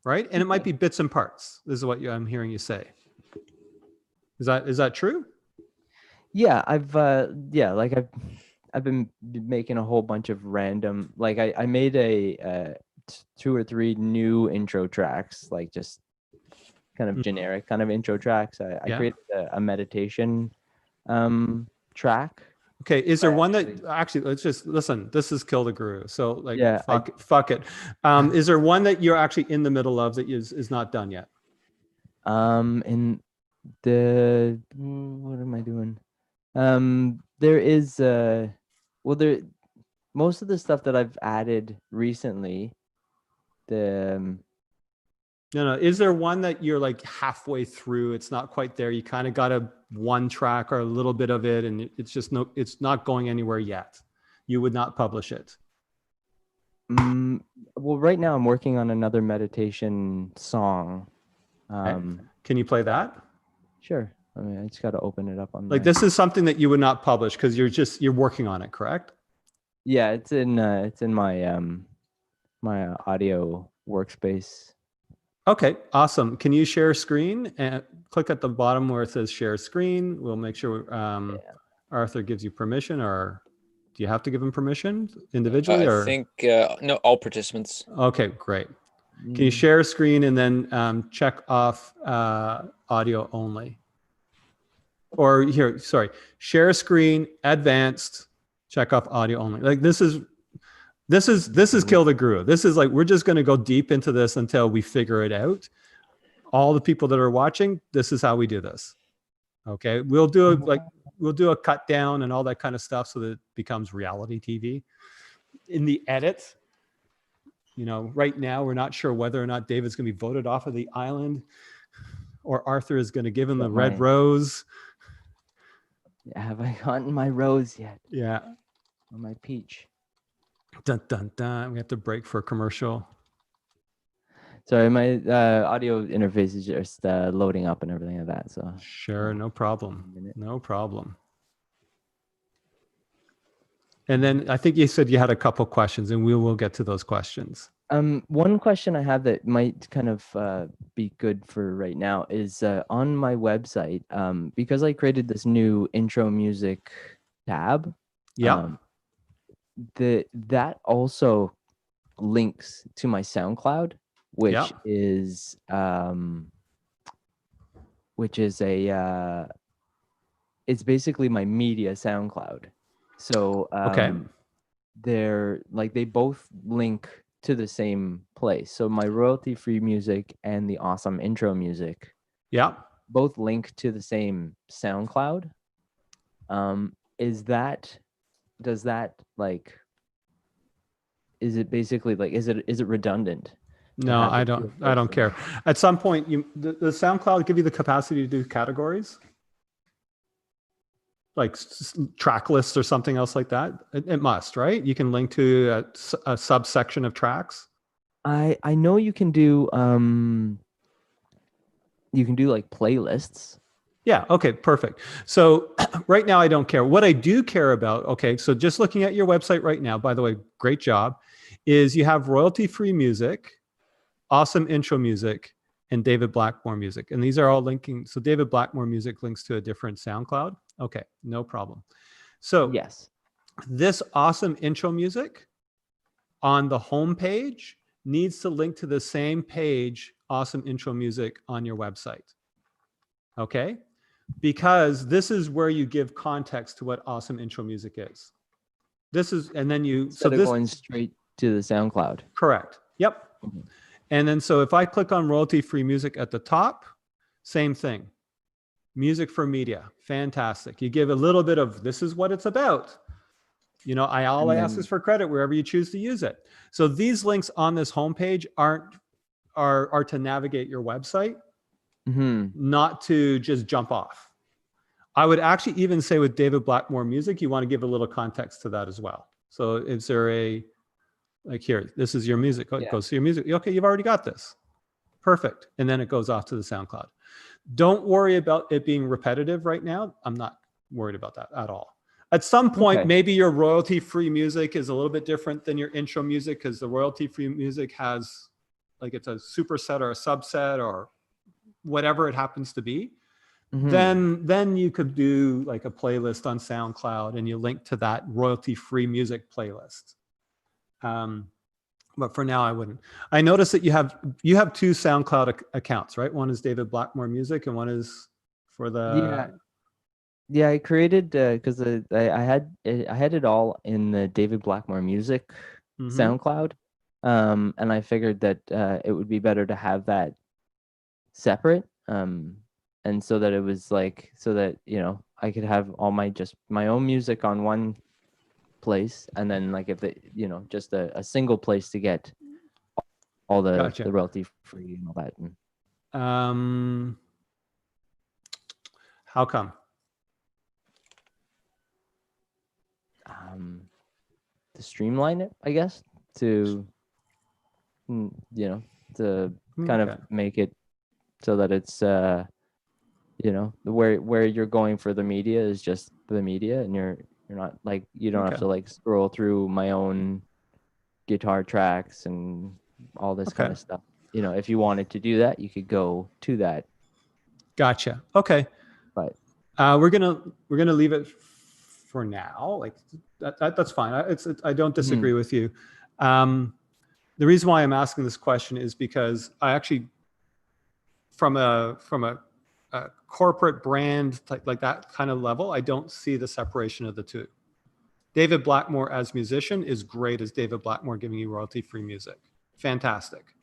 right? And it might be bits and parts. This is what I'm hearing you say. Is that true? Yeah, I've been making a whole bunch of random, like I made a 2 or 3 new intro tracks, like just kind of generic kind of intro tracks. I Yeah. created a meditation track. Okay. Is there one that actually, let's just listen, this is Kill the Guru. So like, Yeah, fuck it. Is there one that you're actually in the middle of that is not done yet? In the what am I doing? There is most of the stuff that I've added recently, No. Is there one that you're like halfway through? It's not quite there. You kind of got one track or a little bit of it, and it's not going anywhere yet. You would not publish it. well, right now I'm working on another meditation song. Can you play that? Sure. I mean, I just got to open it up on Like, this is something that you would not publish because you're working on it, correct? Yeah, it's in my my audio workspace. Okay, awesome. Can you share screen and click at the bottom where it says share screen? We'll make sure Arthur gives you permission, or do you have to give him permission individually? I or think no, all participants. Okay, great. Can you share screen and then check off audio only? Or here, sorry, share screen, advanced, check off audio only. Like this is Kill the Guru. This is like, we're just going to go deep into this until we figure it out. All the people that are watching, this is how we do this. Okay. We'll do a cut down and all that kind of stuff so that it becomes reality TV. In the edit, right now we're not sure whether or not David's going to be voted off of the island or Arthur is going to give him the red rose. Yeah, have I gotten my rose yet? Yeah. Or my peach? Dun, dun, dun. We have to break for a commercial. Sorry, my audio interface is just loading up and everything like that. So Sure, no problem. No problem. And then I think you said you had a couple questions, and we will get to those questions. one question I have that might kind of be good for right now is on my website, because I created this new intro music tab. Yeah. That also links to my SoundCloud, which Yeah. is it's basically my media SoundCloud. So Okay. they both link to the same place. So my royalty-free music and the awesome intro music Yeah. both link to the same SoundCloud. Does that like, is it basically like, is it redundant? No, have I the two don't. I don't first care. At some point, the SoundCloud give you the capacity to do categories, like track lists or something else like that. It must, right? You can link to a subsection of tracks. I know you can do like playlists. Yeah. Okay. Perfect. So right now I don't care. What I do care about, okay, so just looking at your website right now, by the way, great job, is you have royalty-free music, awesome intro music, and David Blackmore music. And these are all linking. So David Blackmore music links to a different SoundCloud. Okay. No problem. So Yes. this awesome intro music on the home page needs to link to the same page, awesome intro music on your website. Okay? Because this is where you give context to what awesome intro music is. This is, and then you, Instead of going straight to the SoundCloud. correct. Yep. And then, so if I click on royalty-free music at the top, same thing. Music for media, fantastic. You give a little bit of, this is what it's about. You know, all I ask is for credit wherever you choose to use it. So these links on this homepage are to navigate your website, not to just jump off. I would actually even say with David Blackmore music, you want to give a little context to that as well. So is there a, like here, this is your music. It goes to your music. Okay, you've already got this. Perfect. And then it goes off to the SoundCloud. Don't worry about it being repetitive right now. I'm not worried about that at all. At some point, maybe your royalty-free music is a little bit different than your intro music, because the royalty-free music has, like, it's a superset or a subset or whatever it happens to be. Then you could do like a playlist on SoundCloud and you link to that royalty-free music playlist. But for now, I wouldn't. I noticed that you have two SoundCloud accounts, right? One is David Blackmore Music and one is for the... Yeah, I created because I had it all in the David Blackmore Music SoundCloud, and I figured that it would be better to have that separate, and so that it was like, so that, you know, I could have all my own music on one place, and then like if it, you know, just a single place to get all the royalty free and all that. How come? To streamline it, I guess, to, you know, to kind of make it so that it's you know, where you're going for the media is just the media, and you're not like, you don't have to like scroll through my own guitar tracks and all this kind of stuff. You know, if you wanted to do that, you could go to that. But we're gonna leave it for now. Like that's fine. I don't disagree with you. The reason why I'm asking this question is because I actually, from a corporate brand like that kind of level, I don't see the separation of the two. David Blackmore as musician is great as David Blackmore giving you royalty-free music. Fantastic.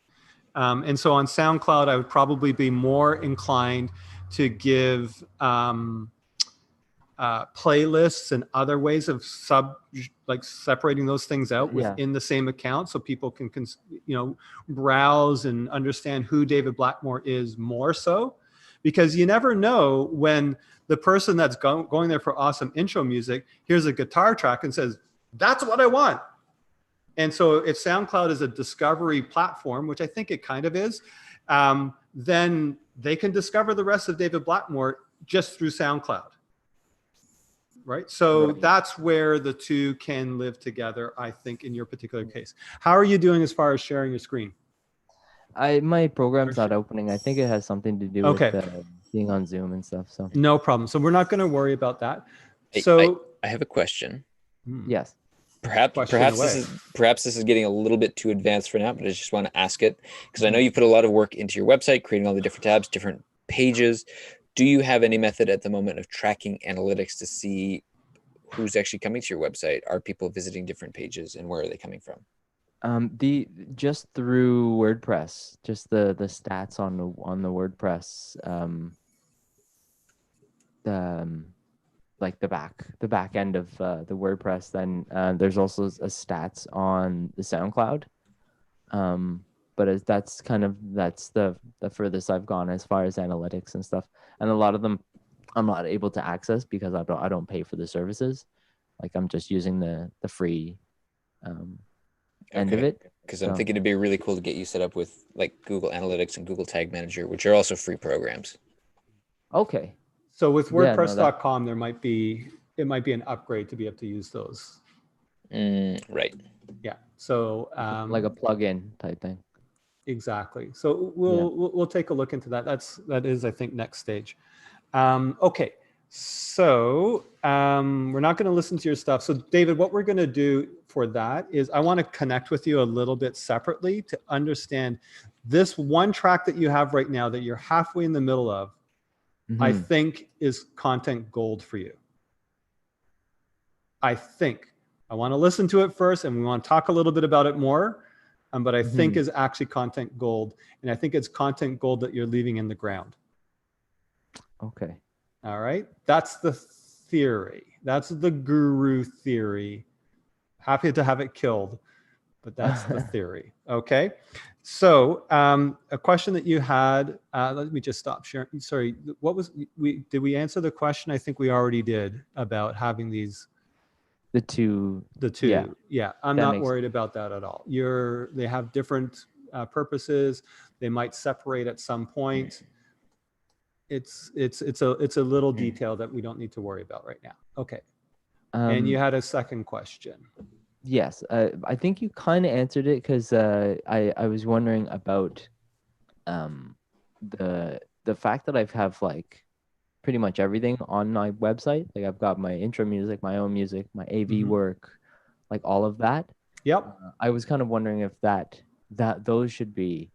And so on SoundCloud, I would probably be more inclined to give playlists and other ways of separating those things out within the same account, so people can you know, browse and understand who David Blackmore is more so, because you never know when the person that's going there for awesome intro music hears a guitar track and says, that's what I want. And so if SoundCloud is a discovery platform, which I think it kind of is, then they can discover the rest of David Blackmore just through SoundCloud. Right. So that's where the two can live together, I think, in your particular case. How are you doing as far as sharing your screen? My program's not opening. I think it has something to do with being on Zoom and stuff. So no problem. So we're not going to worry about that. So I have a question. Yes. Perhaps this is getting a little bit too advanced for now, but I just want to ask it because I know you put a lot of work into your website, creating all the different tabs, different pages. Do you have any method at the moment of tracking analytics to see who's actually coming to your website? Are people visiting different pages, and where are they coming from? Just through WordPress, just the stats on the WordPress, like the back end of the WordPress. Then there's also a stats on the SoundCloud. But that's the furthest I've gone as far as analytics and stuff. And a lot of them I'm not able to access because I don't pay for the services. Like I'm just using the free end of it. Because I'm thinking it'd be really cool to get you set up with like Google Analytics and Google Tag Manager, which are also free programs. Okay. So with WordPress.com, it might be an upgrade to be able to use those. Right. Yeah. So like a plugin type thing. Exactly. So we'll take a look into that. That is, I think, next stage. Okay. So we're not going to listen to your stuff. So David, what we're going to do for that is I want to connect with you a little bit separately to understand this one track that you have right now that you're halfway in the middle of, I Mhm. think is content gold for you. I think. I want to listen to it first and we want to talk a little bit about it more. But I think is actually content gold. And I think it's content gold that you're leaving in the ground. Okay. All right. That's the theory. That's the guru theory. Happy to have it killed, but that's the theory. Okay. So a question that you had, let me just stop sharing. Sorry. What was, did we answer the question? I think we already did about having these. The two. Yeah. I'm that not makes worried about that at all. They have different purposes. They might separate at some point. It's a little detail that we don't need to worry about right now. Okay. And you had a second question. Yes, I think you kind of answered it because I was wondering about the fact that I have like pretty much everything on my website. Like I've got my intro music, my own music, my AV work, like all of that. Yep. I was kind of wondering if that those should be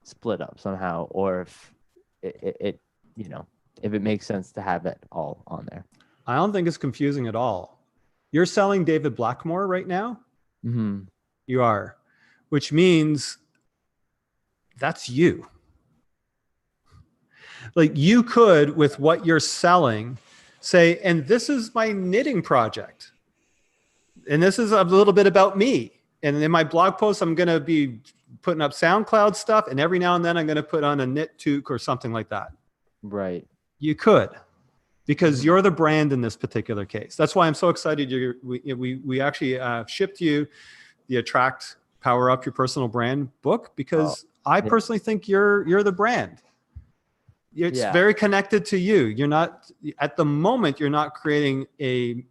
split up somehow, or if it you know, if it makes sense to have it all on there. I don't think it's confusing at all. You're selling David Blackmore right now? Mm-hmm. You are, which means that's you. Like you could, with what you're selling, say, and this is my knitting project. And this is a little bit about me. And in my blog post, I'm going to be putting up SoundCloud stuff. And every now and then I'm going to put on a knit toque or something like that. Right. You could, because you're the brand in this particular case. That's why I'm so excited. We actually shipped you the Attract Power Up Your Personal Brand book because I personally think you're the brand. It's very connected to you. You're not, at the moment, you're not creating a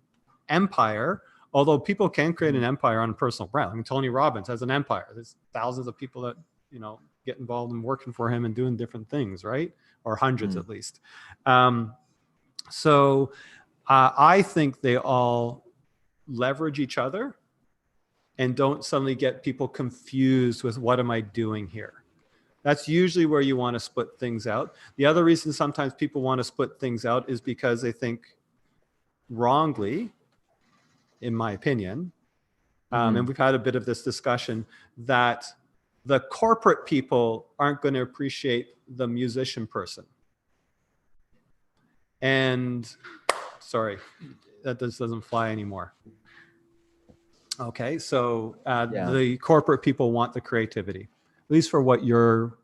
empire, although people can create an empire on a personal brand. I mean, Tony Robbins has an empire. There's thousands of people that, get involved in working for him and doing different things, right? Or hundreds at least. So I think they all leverage each other and don't suddenly get people confused with what am I doing here? That's usually where you want to split things out. The other reason sometimes people want to split things out is because they think wrongly, in my opinion, and we've had a bit of this discussion, that the corporate people aren't going to appreciate the musician person. And sorry, that doesn't fly anymore. Okay, so the corporate people want the creativity, at least for what you're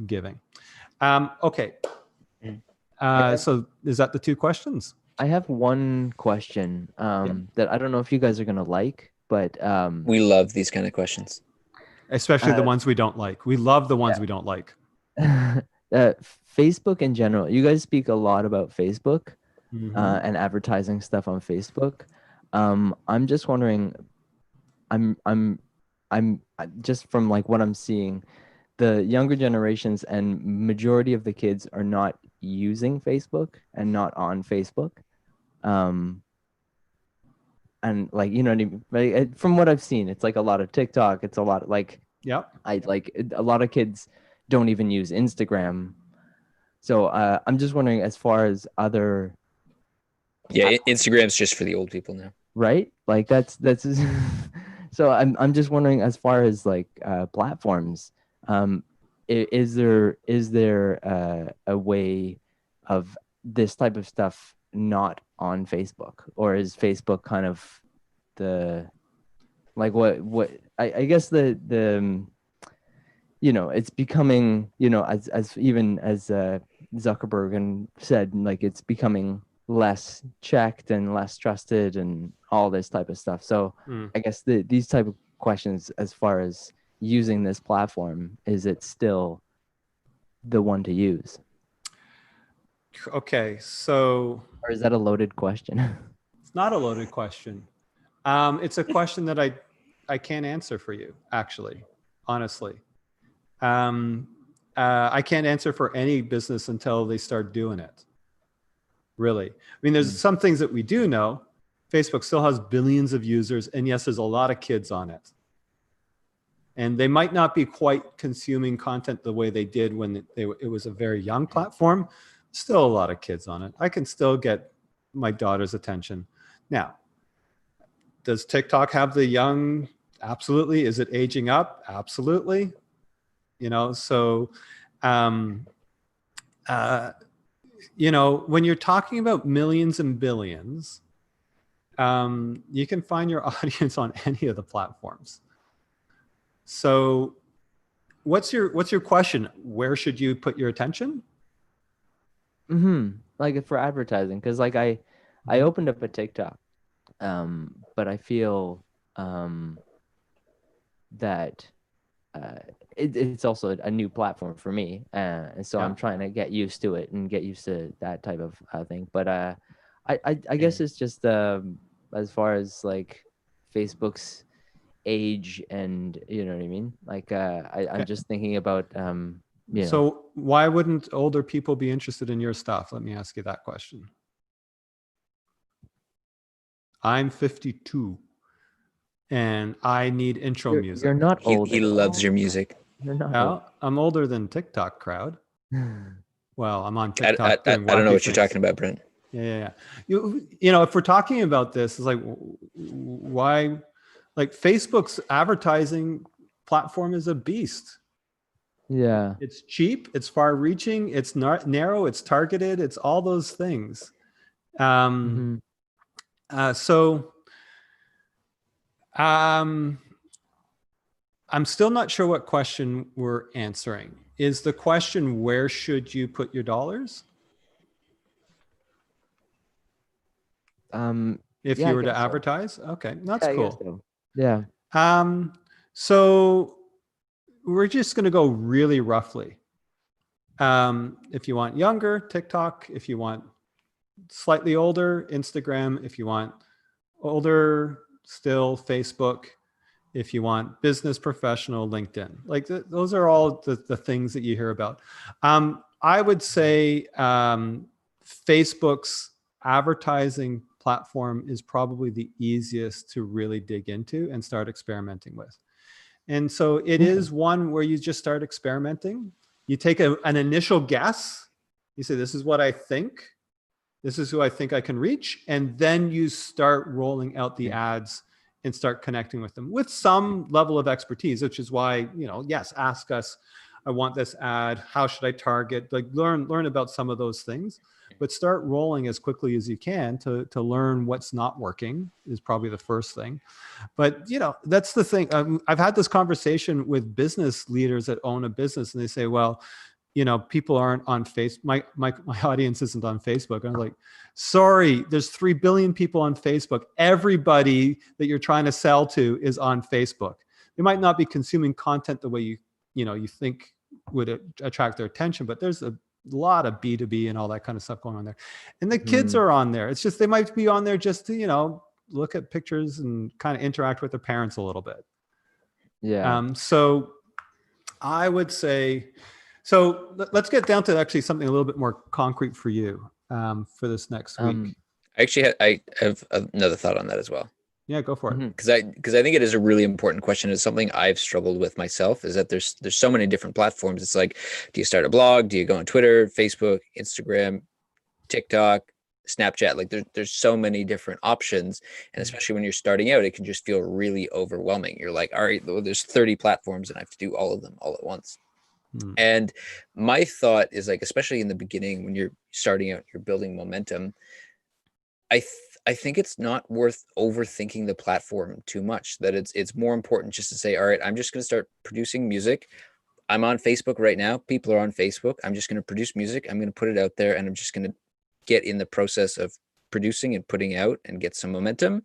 giving. Okay, so is that the two questions? I have one question that I don't know if you guys are gonna like, but We love these kind of questions. Especially the ones we don't like. We love the ones we don't like. Facebook in general. You guys speak a lot about Facebook and advertising stuff on Facebook. I'm just wondering. I'm just from like what I'm seeing, the younger generations and majority of the kids are not using Facebook and not on Facebook. And like, you know what I mean? Like, from what I've seen, it's like a lot of TikTok. It's a lot of like, a lot of kids don't even use Instagram. So I'm just wondering, as far as other. Yeah, Instagram's just for the old people now. Right? Like that's so I'm just wondering, as far as like platforms, is there a way of this type of stuff not on Facebook, or is Facebook kind of the, like, what I guess the it's becoming, as even as Zuckerberg and said, like, it's becoming less checked and less trusted and all this type of stuff. So I guess these type of questions, as far as using this platform, is it still the one to use? Okay, so. Or is that a loaded question? It's not a loaded question. It's a question that I can't answer for you, actually, honestly. I can't answer for any business until they start doing it. really. I mean, there's some things that we do know. Facebook still has billions of users, and yes, there's a lot of kids on it. And they might not be quite consuming content the way they did when it was a very young platform. Still a lot of kids on it. I can still get my daughter's attention. Now, does TikTok have the young? Absolutely. Is it aging up? Absolutely. You know, so, you know, when you're talking about millions and billions, you can find your audience on any of the platforms. So what's your question? Where should you put your attention? Like for advertising, because like I opened up a TikTok, but I feel that it's also a new platform for me, and so I'm trying to get used to it and get used to that type of thing. But I guess it's just as far as like Facebook's age, and you know what I mean. Like I'm just thinking about you know. So why wouldn't older people be interested in your stuff? Let me ask you that question. I'm 52 and I need intro music. You're not old. He loves your music. You're not old. Well, I'm older than TikTok crowd. Well, I'm on TikTok. I doing don't know wacky what you're things. talking about, Brent. Yeah. You know, if we're talking about this, it's like, why, like Facebook's advertising platform is a beast. Yeah. It's cheap, it's far reaching, it's not narrow, it's targeted, it's all those things. So I'm still not sure what question we're answering. Is the question, where should you put your dollars? If you were to advertise? Okay, that's cool. So. Yeah. So we're just going to go really roughly. If you want younger, TikTok. If you want slightly older, Instagram. If you want older, still Facebook. If you want business professional, LinkedIn. Like those are all the things that you hear about. I would say Facebook's advertising platform is probably the easiest to really dig into and start experimenting with. And so it is one where you just start experimenting. You take an initial guess. You say, this is what I think. This is who I think I can reach. And then you start rolling out the ads and start connecting with them with some level of expertise, which is why, you know, yes, ask us, I want this ad. How should I target? Like learn about some of those things, but start rolling as quickly as you can to learn what's not working is probably the first thing. But, you know, that's the thing. I've had this conversation with business leaders that own a business, and they say, well, you know, people aren't on Facebook. My audience isn't on Facebook. And I'm like, sorry, there's 3 billion people on Facebook. Everybody that you're trying to sell to is on Facebook. They might not be consuming content the way you think would attract their attention, but there's a lot of B2B and all that kind of stuff going on there. And the kids are on there. It's just, they might be on there just to, you know, look at pictures and kind of interact with their parents a little bit. Yeah. So I would say, so let's get down to actually something a little bit more concrete for you for this next week. I have another thought on that as well. Yeah, go for it. Because I think it is a really important question. It's something I've struggled with myself, is that there's so many different platforms. It's like, do you start a blog? Do you go on Twitter, Facebook, Instagram, TikTok, Snapchat? Like there's so many different options. And especially when you're starting out, it can just feel really overwhelming. You're like, all right, well, there's 30 platforms and I have to do all of them all at once. And my thought is, like, especially in the beginning, when you're starting out, you're building momentum. I think it's not worth overthinking the platform too much, that it's more important just to say, all right, I'm just going to start producing music. I'm on Facebook right now. People are on Facebook. I'm just going to produce music. I'm going to put it out there, and I'm just going to get in the process of producing and putting out and get some momentum.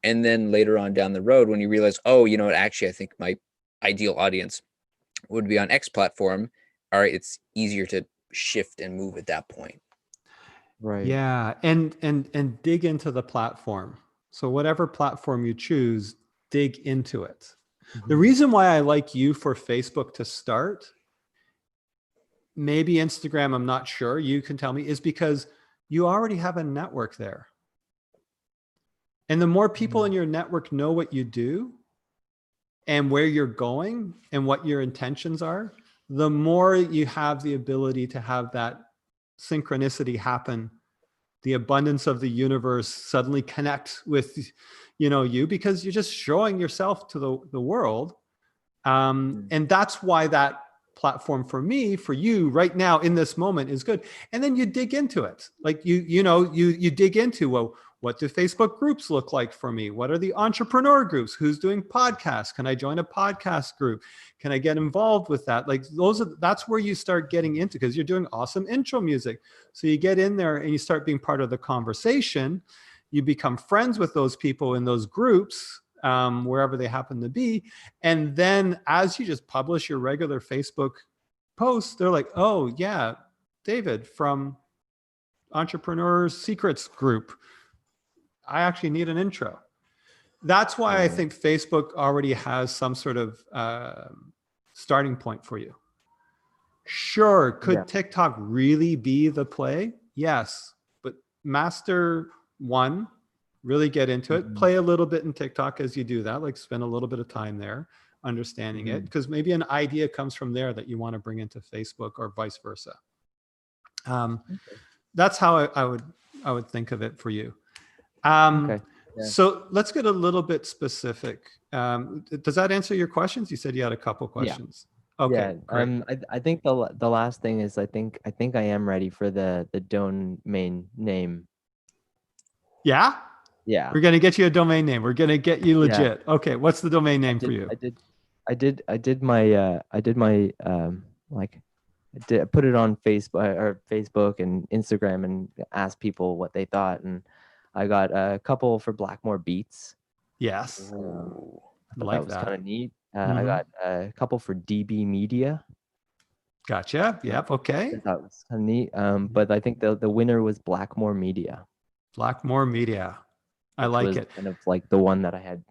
And then later on down the road, when you realize, oh, you know what, actually, I think my ideal audience would be on X platform. All right, it's easier to shift and move at that point. Right. Yeah, and dig into the platform. So whatever platform you choose, dig into it. The reason why I like you for Facebook to start, maybe Instagram, I'm not sure, you can tell me, is because you already have a network there. And the more people in your network know what you do and where you're going and what your intentions are, the more you have the ability to have that synchronicity happen, the abundance of the universe suddenly connect with, you, because you're just showing yourself to the world. And that's why that platform for me, for you right now in this moment is good. And then you dig into it. Like you dig into, well, what do Facebook groups look like for me? What are the entrepreneur groups? Who's doing podcasts? Can I join a podcast group? Can I get involved with that? Like that's where you start getting into, because you're doing awesome intro music. So you get in there and you start being part of the conversation. You become friends with those people in those groups, wherever they happen to be. And then as you just publish your regular Facebook posts, they're like, oh yeah, David from Entrepreneur Secrets Group. I actually need an intro. That's why I think Facebook already has some sort of starting point for you. Sure, could TikTok really be the play? Yes, but master one, really get into it. Play a little bit in TikTok as you do that, like spend a little bit of time there, understanding it, because maybe an idea comes from there that you want to bring into Facebook or vice versa. That's how I would think of it for you. So let's get a little bit specific. Does that answer your questions? You said you had a couple questions. Okay. Great. I think the last thing is I think I am ready for the domain name. Yeah. Yeah. We're gonna get you a domain name. We're gonna get you legit. Okay. What's the domain name for you? I did my I put it on Facebook and Instagram and asked people what they thought, and I got a couple for Blackmore Beats. Yes. That was kind of neat. I got a couple for DB Media. Gotcha. Yep. Okay. That was kind of neat. But I think the winner was Blackmore Media. Blackmore Media. I like it. Kind of like the one that I had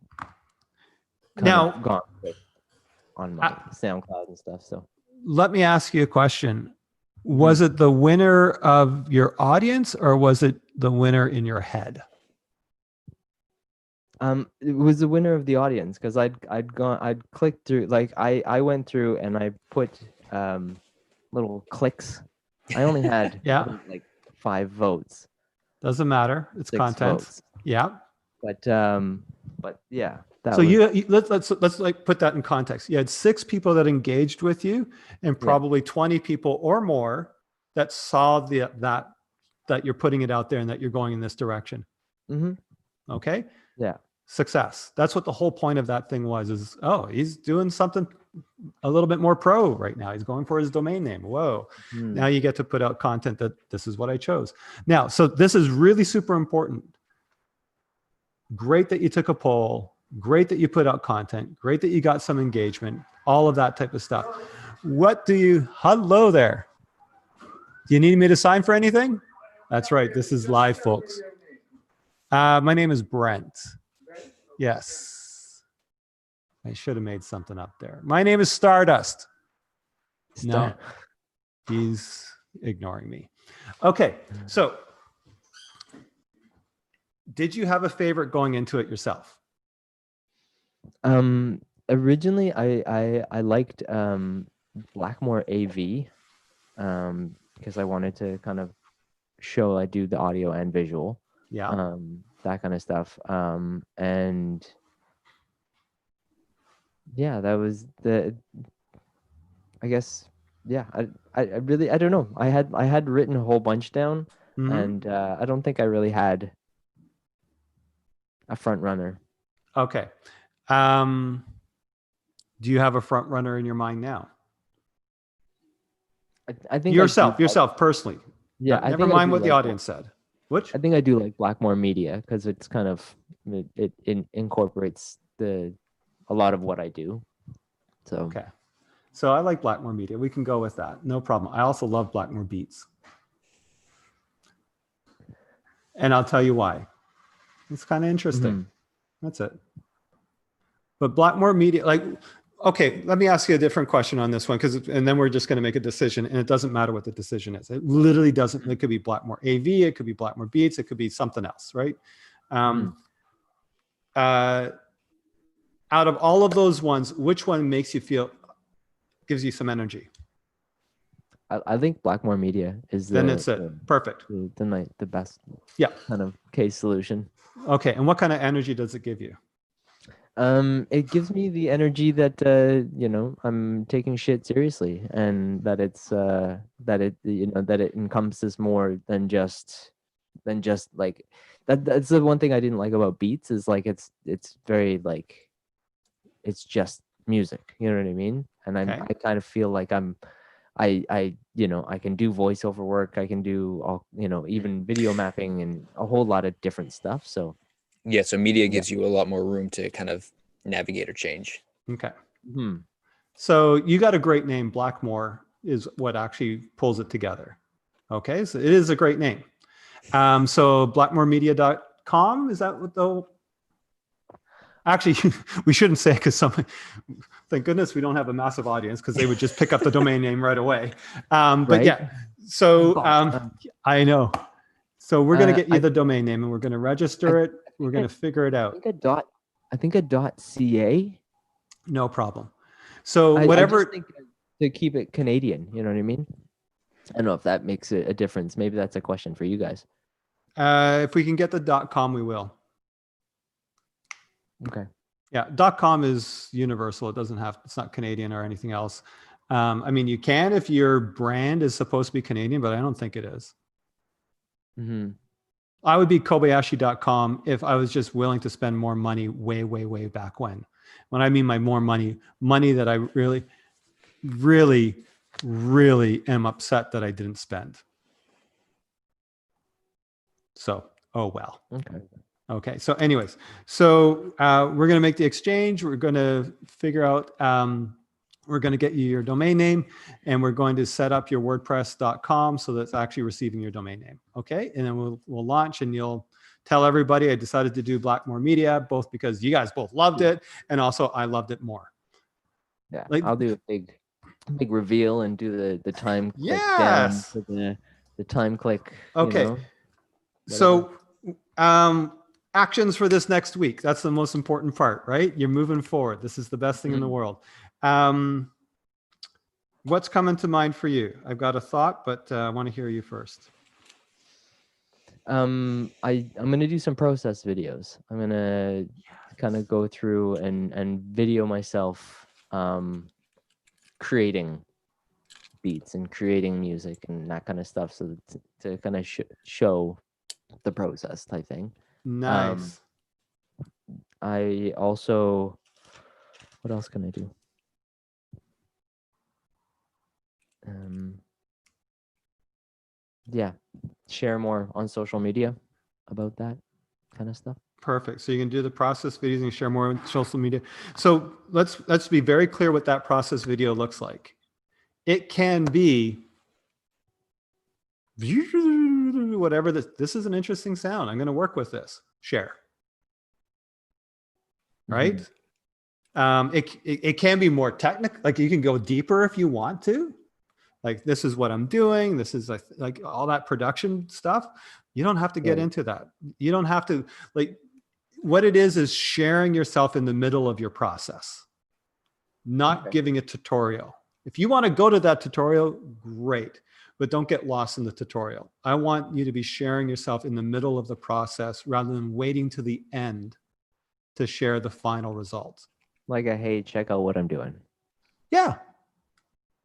gone with on my SoundCloud and stuff. So let me ask you a question. Was it the winner of your audience or was it the winner in your head? It was the winner of the audience, because I'd clicked through, like I went through and I put little clicks. I only had like 5 votes. Doesn't matter. It's 6 content. Votes. Yeah. But yeah. So let's like put that in context. You had 6 people that engaged with you, and probably 20 people or more that saw that you're putting it out there and that you're going in this direction. Okay. Yeah. Success. That's what the whole point of that thing was, is, oh, he's doing something a little bit more pro right now. He's going for his domain name. Whoa. Now you get to put out content that this is what I chose. Now, so this is really super important. Great that you took a poll. Great that you put out content. Great that you got some engagement, all of that type of stuff. Hello there. Do you need me to sign for anything? That's right. This is live, folks. My name is Brent. Yes. I should have made something up there. My name is Stardust. No, he's ignoring me. Okay. So did you have a favorite going into it yourself? Originally I liked Blackmore AV, because I wanted to kind of show I do the audio and visual. Yeah. That kind of stuff. And yeah, that was I guess, yeah, I really, I don't know. I had written a whole bunch down, and I don't think I really had a front runner. Okay. Do you have a front runner in your mind now? I think yourself personally. Yeah. Never mind what the audience said. Which? I think I do like Blackmore Media, because it's kind of, it incorporates a lot of what I do. So okay. So I like Blackmore Media. We can go with that. No problem. I also love Blackmore Beats. And I'll tell you why. It's kind of interesting. That's it. But Blackmore Media, like Okay, let me ask you a different question on this one, and then we're just going to make a decision, and it doesn't matter what the decision is. It literally doesn't. It could be Blackmore AV, it could be Blackmore Beats, it could be something else, right? Out of all of those ones, which one makes you feel, gives you some energy? I think Blackmore Media is Then it's it. Perfect. the best Yeah. kind of case solution. Okay, and what kind of energy does it give you? It gives me the energy that I'm taking shit seriously, and that that it encompasses more than just like that. That's the one thing I didn't like about Beats, is like it's very like it's just music, you know what I mean? And Okay. I kind of feel like I can do voiceover work, I can do all, even video mapping and a whole lot of different stuff. So Yeah, so media gives you a lot more room to kind of navigate or change. Okay. So you got a great name. Blackmore is what actually pulls it together. Okay, so it is a great name. So blackmoremedia.com, is that what the... Actually, we shouldn't say it, because someone, thank goodness we don't have a massive audience, because they would just pick up the domain name right away. But Right? yeah, so I know. So we're going to get you the domain name, and we're going to register it. We're going to figure it out. I think a .ca. No problem. So I whatever... just think to keep it Canadian, you know what I mean? I don't know if that makes a difference. Maybe that's a question for you guys. If we can get the .com, we will. Okay. Yeah, .com is universal. It doesn't have, it's not Canadian or anything else. I mean, you can if your brand is supposed to be Canadian, but I don't think it is. I would be Kobayashi.com if I was just willing to spend more money way, way, way back when. When I mean by more money that I really, really, really am upset that I didn't spend. So, oh well. Okay. So anyways, so we're going to make the exchange. We're going to figure out, we're going to get you your domain name, and we're going to set up your WordPress.com so that's actually receiving your domain name. Okay. And then we'll launch, and you'll tell everybody I decided to do Blackmore Media, both because you guys both loved it, and also I loved it more. Yeah. Like, I'll do a big reveal and do the time click yes, down to the time click. Okay. So, actions for this next week. That's the most important part, right? You're moving forward. This is the best thing in the world. What's coming to mind for you? I've got a thought, but I want to hear you first. I'm gonna do some process videos. I'm gonna kind of go through and video myself creating beats and creating music and that kind of stuff, so to kind of show the process type thing. Nice. I also, what else can I do? Yeah, share more on social media about that kind of stuff. Perfect. So you can do the process videos and share more on social media. So let's be very clear what that process video looks like. It can be whatever this is an interesting sound. I'm going to work with this. Share. Right? It can be more technical. Like you can go deeper if you want to. Like, this is what I'm doing. This is like all that production stuff. You don't have to get into that. You don't have to, like, what it is sharing yourself in the middle of your process, not giving a tutorial. If you want to go to that tutorial, great, but don't get lost in the tutorial. I want you to be sharing yourself in the middle of the process rather than waiting to the end to share the final result. Like hey, check out what I'm doing. Yeah.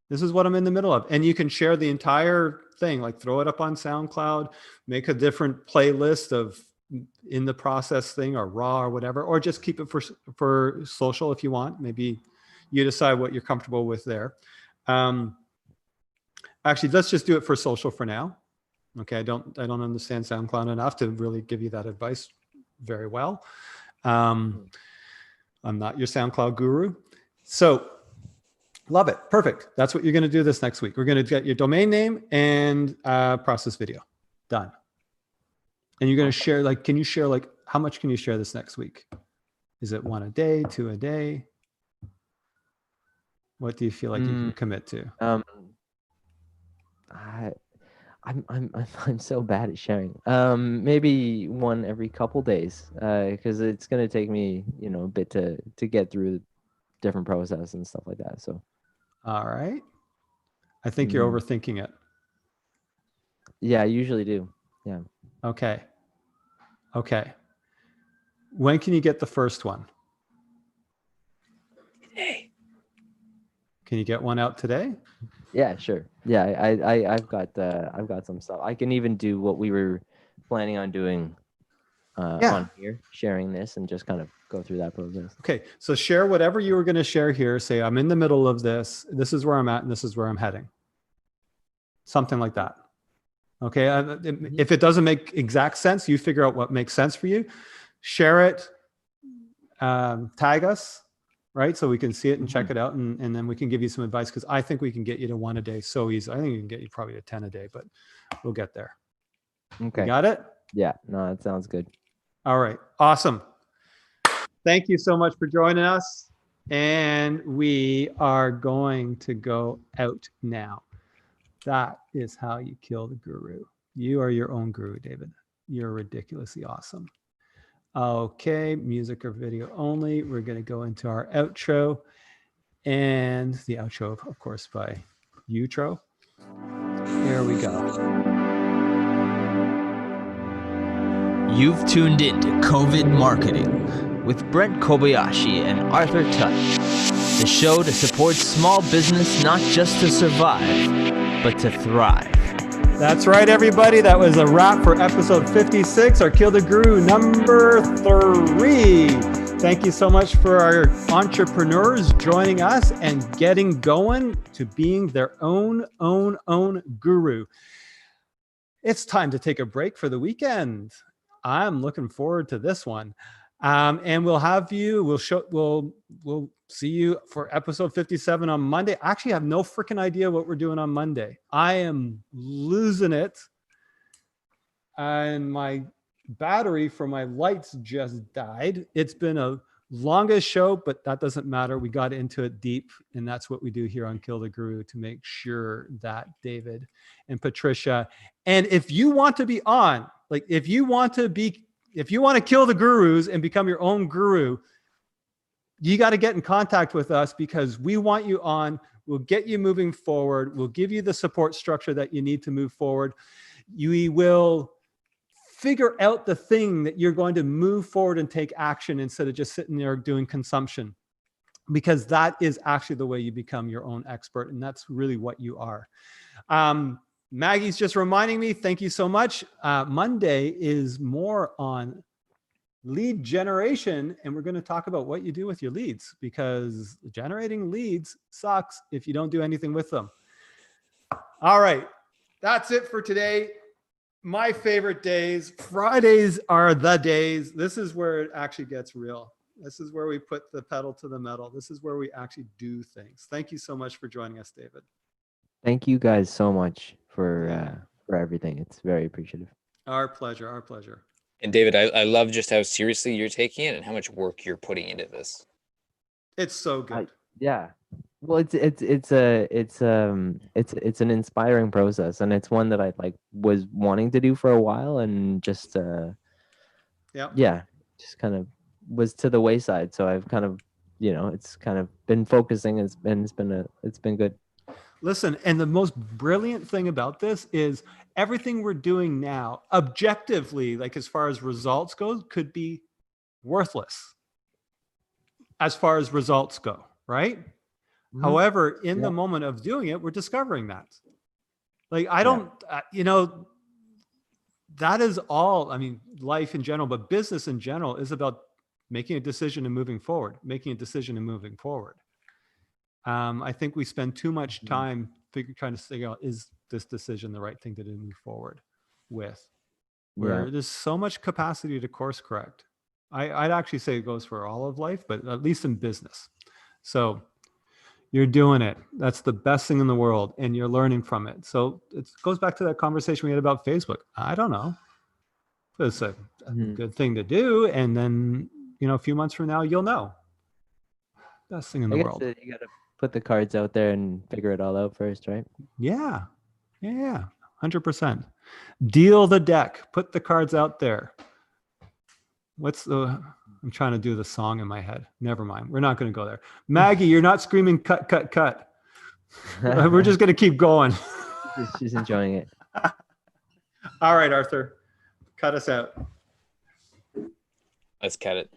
This is what I'm in the middle of. And you can share the entire thing, like throw it up on SoundCloud, make a different playlist of in the process thing or raw or whatever, or just keep it for social if you want. Maybe you decide what you're comfortable with there. Actually, let's just do it for social for now. Okay, I don't understand SoundCloud enough to really give you that advice very well. I'm not your SoundCloud guru. So love it. Perfect. That's what you're going to do this next week. We're going to get your domain name and process video done. And you're going to share, like, can you share, like, how much can you share this next week? Is it 1 a day, 2 a day? What do you feel like you can commit to? I'm so bad at sharing. Maybe one every couple days, because it's gonna take me, a bit to get through different process and stuff like that. So, All right. I think you're overthinking it. yeah, I usually do. Yeah. Okay. Okay. When can you get the first one? Today. Can you get one out today? Yeah, sure. Yeah, I've got some stuff. I can even do what we were planning on doing on here, sharing this and just kind of go through that process. Okay. So share whatever you were going to share here. Say, I'm in the middle of this. This is where I'm at, and this is where I'm heading. Something like that. Okay. If it doesn't make exact sense, you figure out what makes sense for you. Share it. Tag us, right? So we can see it and check it out, and then we can give you some advice, because I think we can get you to 1 a day so easy. I think we can get you probably to 10 a day, but we'll get there. Okay. You got it? Yeah. No, that sounds good. All right. Awesome. Thank you so much for joining us. And we are going to go out now. That is how you kill the guru. You are your own guru, David. You're ridiculously awesome. Okay, music or video only. We're going to go into our outro, and the outro, of course, by Utro. Here we go. You've tuned in to COVID Marketing with Brent Kobayashi and Arthur Tutt, the show to support small business not just to survive, but to thrive. That's right, everybody. That was a wrap for episode 56, our Kill the Guru number 3. Thank you so much for our entrepreneurs joining us and getting going to being their own guru. It's time to take a break for the weekend. I'm looking forward to this one. And we'll have you, we'll see you for episode 57 on Monday. I actually have no freaking idea what we're doing on Monday. I am losing it. And my battery for my lights just died. It's been a longest show, but that doesn't matter. We got into it deep, and that's what we do here on Kill the Guru, to make sure that David and Patricia, and if you want to be on, like if you want to kill the gurus and become your own guru, you got to get in contact with us, because we want you on. We'll get you moving forward. We'll give you the support structure that you need to move forward. We will figure out the thing that you're going to move forward and take action, instead of just sitting there doing consumption, because that is actually the way you become your own expert. And that's really what you are. Maggie's just reminding me, thank you so much. Monday is more on lead generation, and we're going to talk about what you do with your leads, because generating leads sucks if you don't do anything with them. All right. That's it for today. My favorite days. Fridays are the days. This is where it actually gets real. This is where we put the pedal to the metal. This is where we actually do things. Thank you so much for joining us, David. Thank you guys so much for everything. It's very appreciative. Our pleasure. Our pleasure. And David, I love just how seriously you're taking it and how much work you're putting into this. It's so good. Yeah. Well, it's an inspiring process, and it's one that I was wanting to do for a while, and just just kind of was to the wayside. So I've kind of, it's kind of been focusing. It's been good. Listen, and the most brilliant thing about this is everything we're doing now, objectively, like as far as results go, could be worthless as far as results go, right? Mm-hmm. However, in the moment of doing it, we're discovering that. Like, I don't, that is all, I mean, life in general, but business in general is about making a decision and moving forward, I think we spend too much time trying to figure out, is this decision the right thing to move forward with? Where there's so much capacity to course correct. I'd actually say it goes for all of life, but at least in business. So you're doing it. That's the best thing in the world, and you're learning from it. So it goes back to that conversation we had about Facebook. I don't know. It's a good thing to do, and then a few months from now, you'll know. Best thing in the world. put the cards out there and figure it all out first, right? Yeah. Yeah. 100%. Deal the deck. Put the cards out there. I'm trying to do the song in my head. Never mind. We're not going to go there. Maggie, you're not screaming cut, cut, cut. We're just going to keep going. She's enjoying it. All right, Arthur, cut us out. Let's cut it.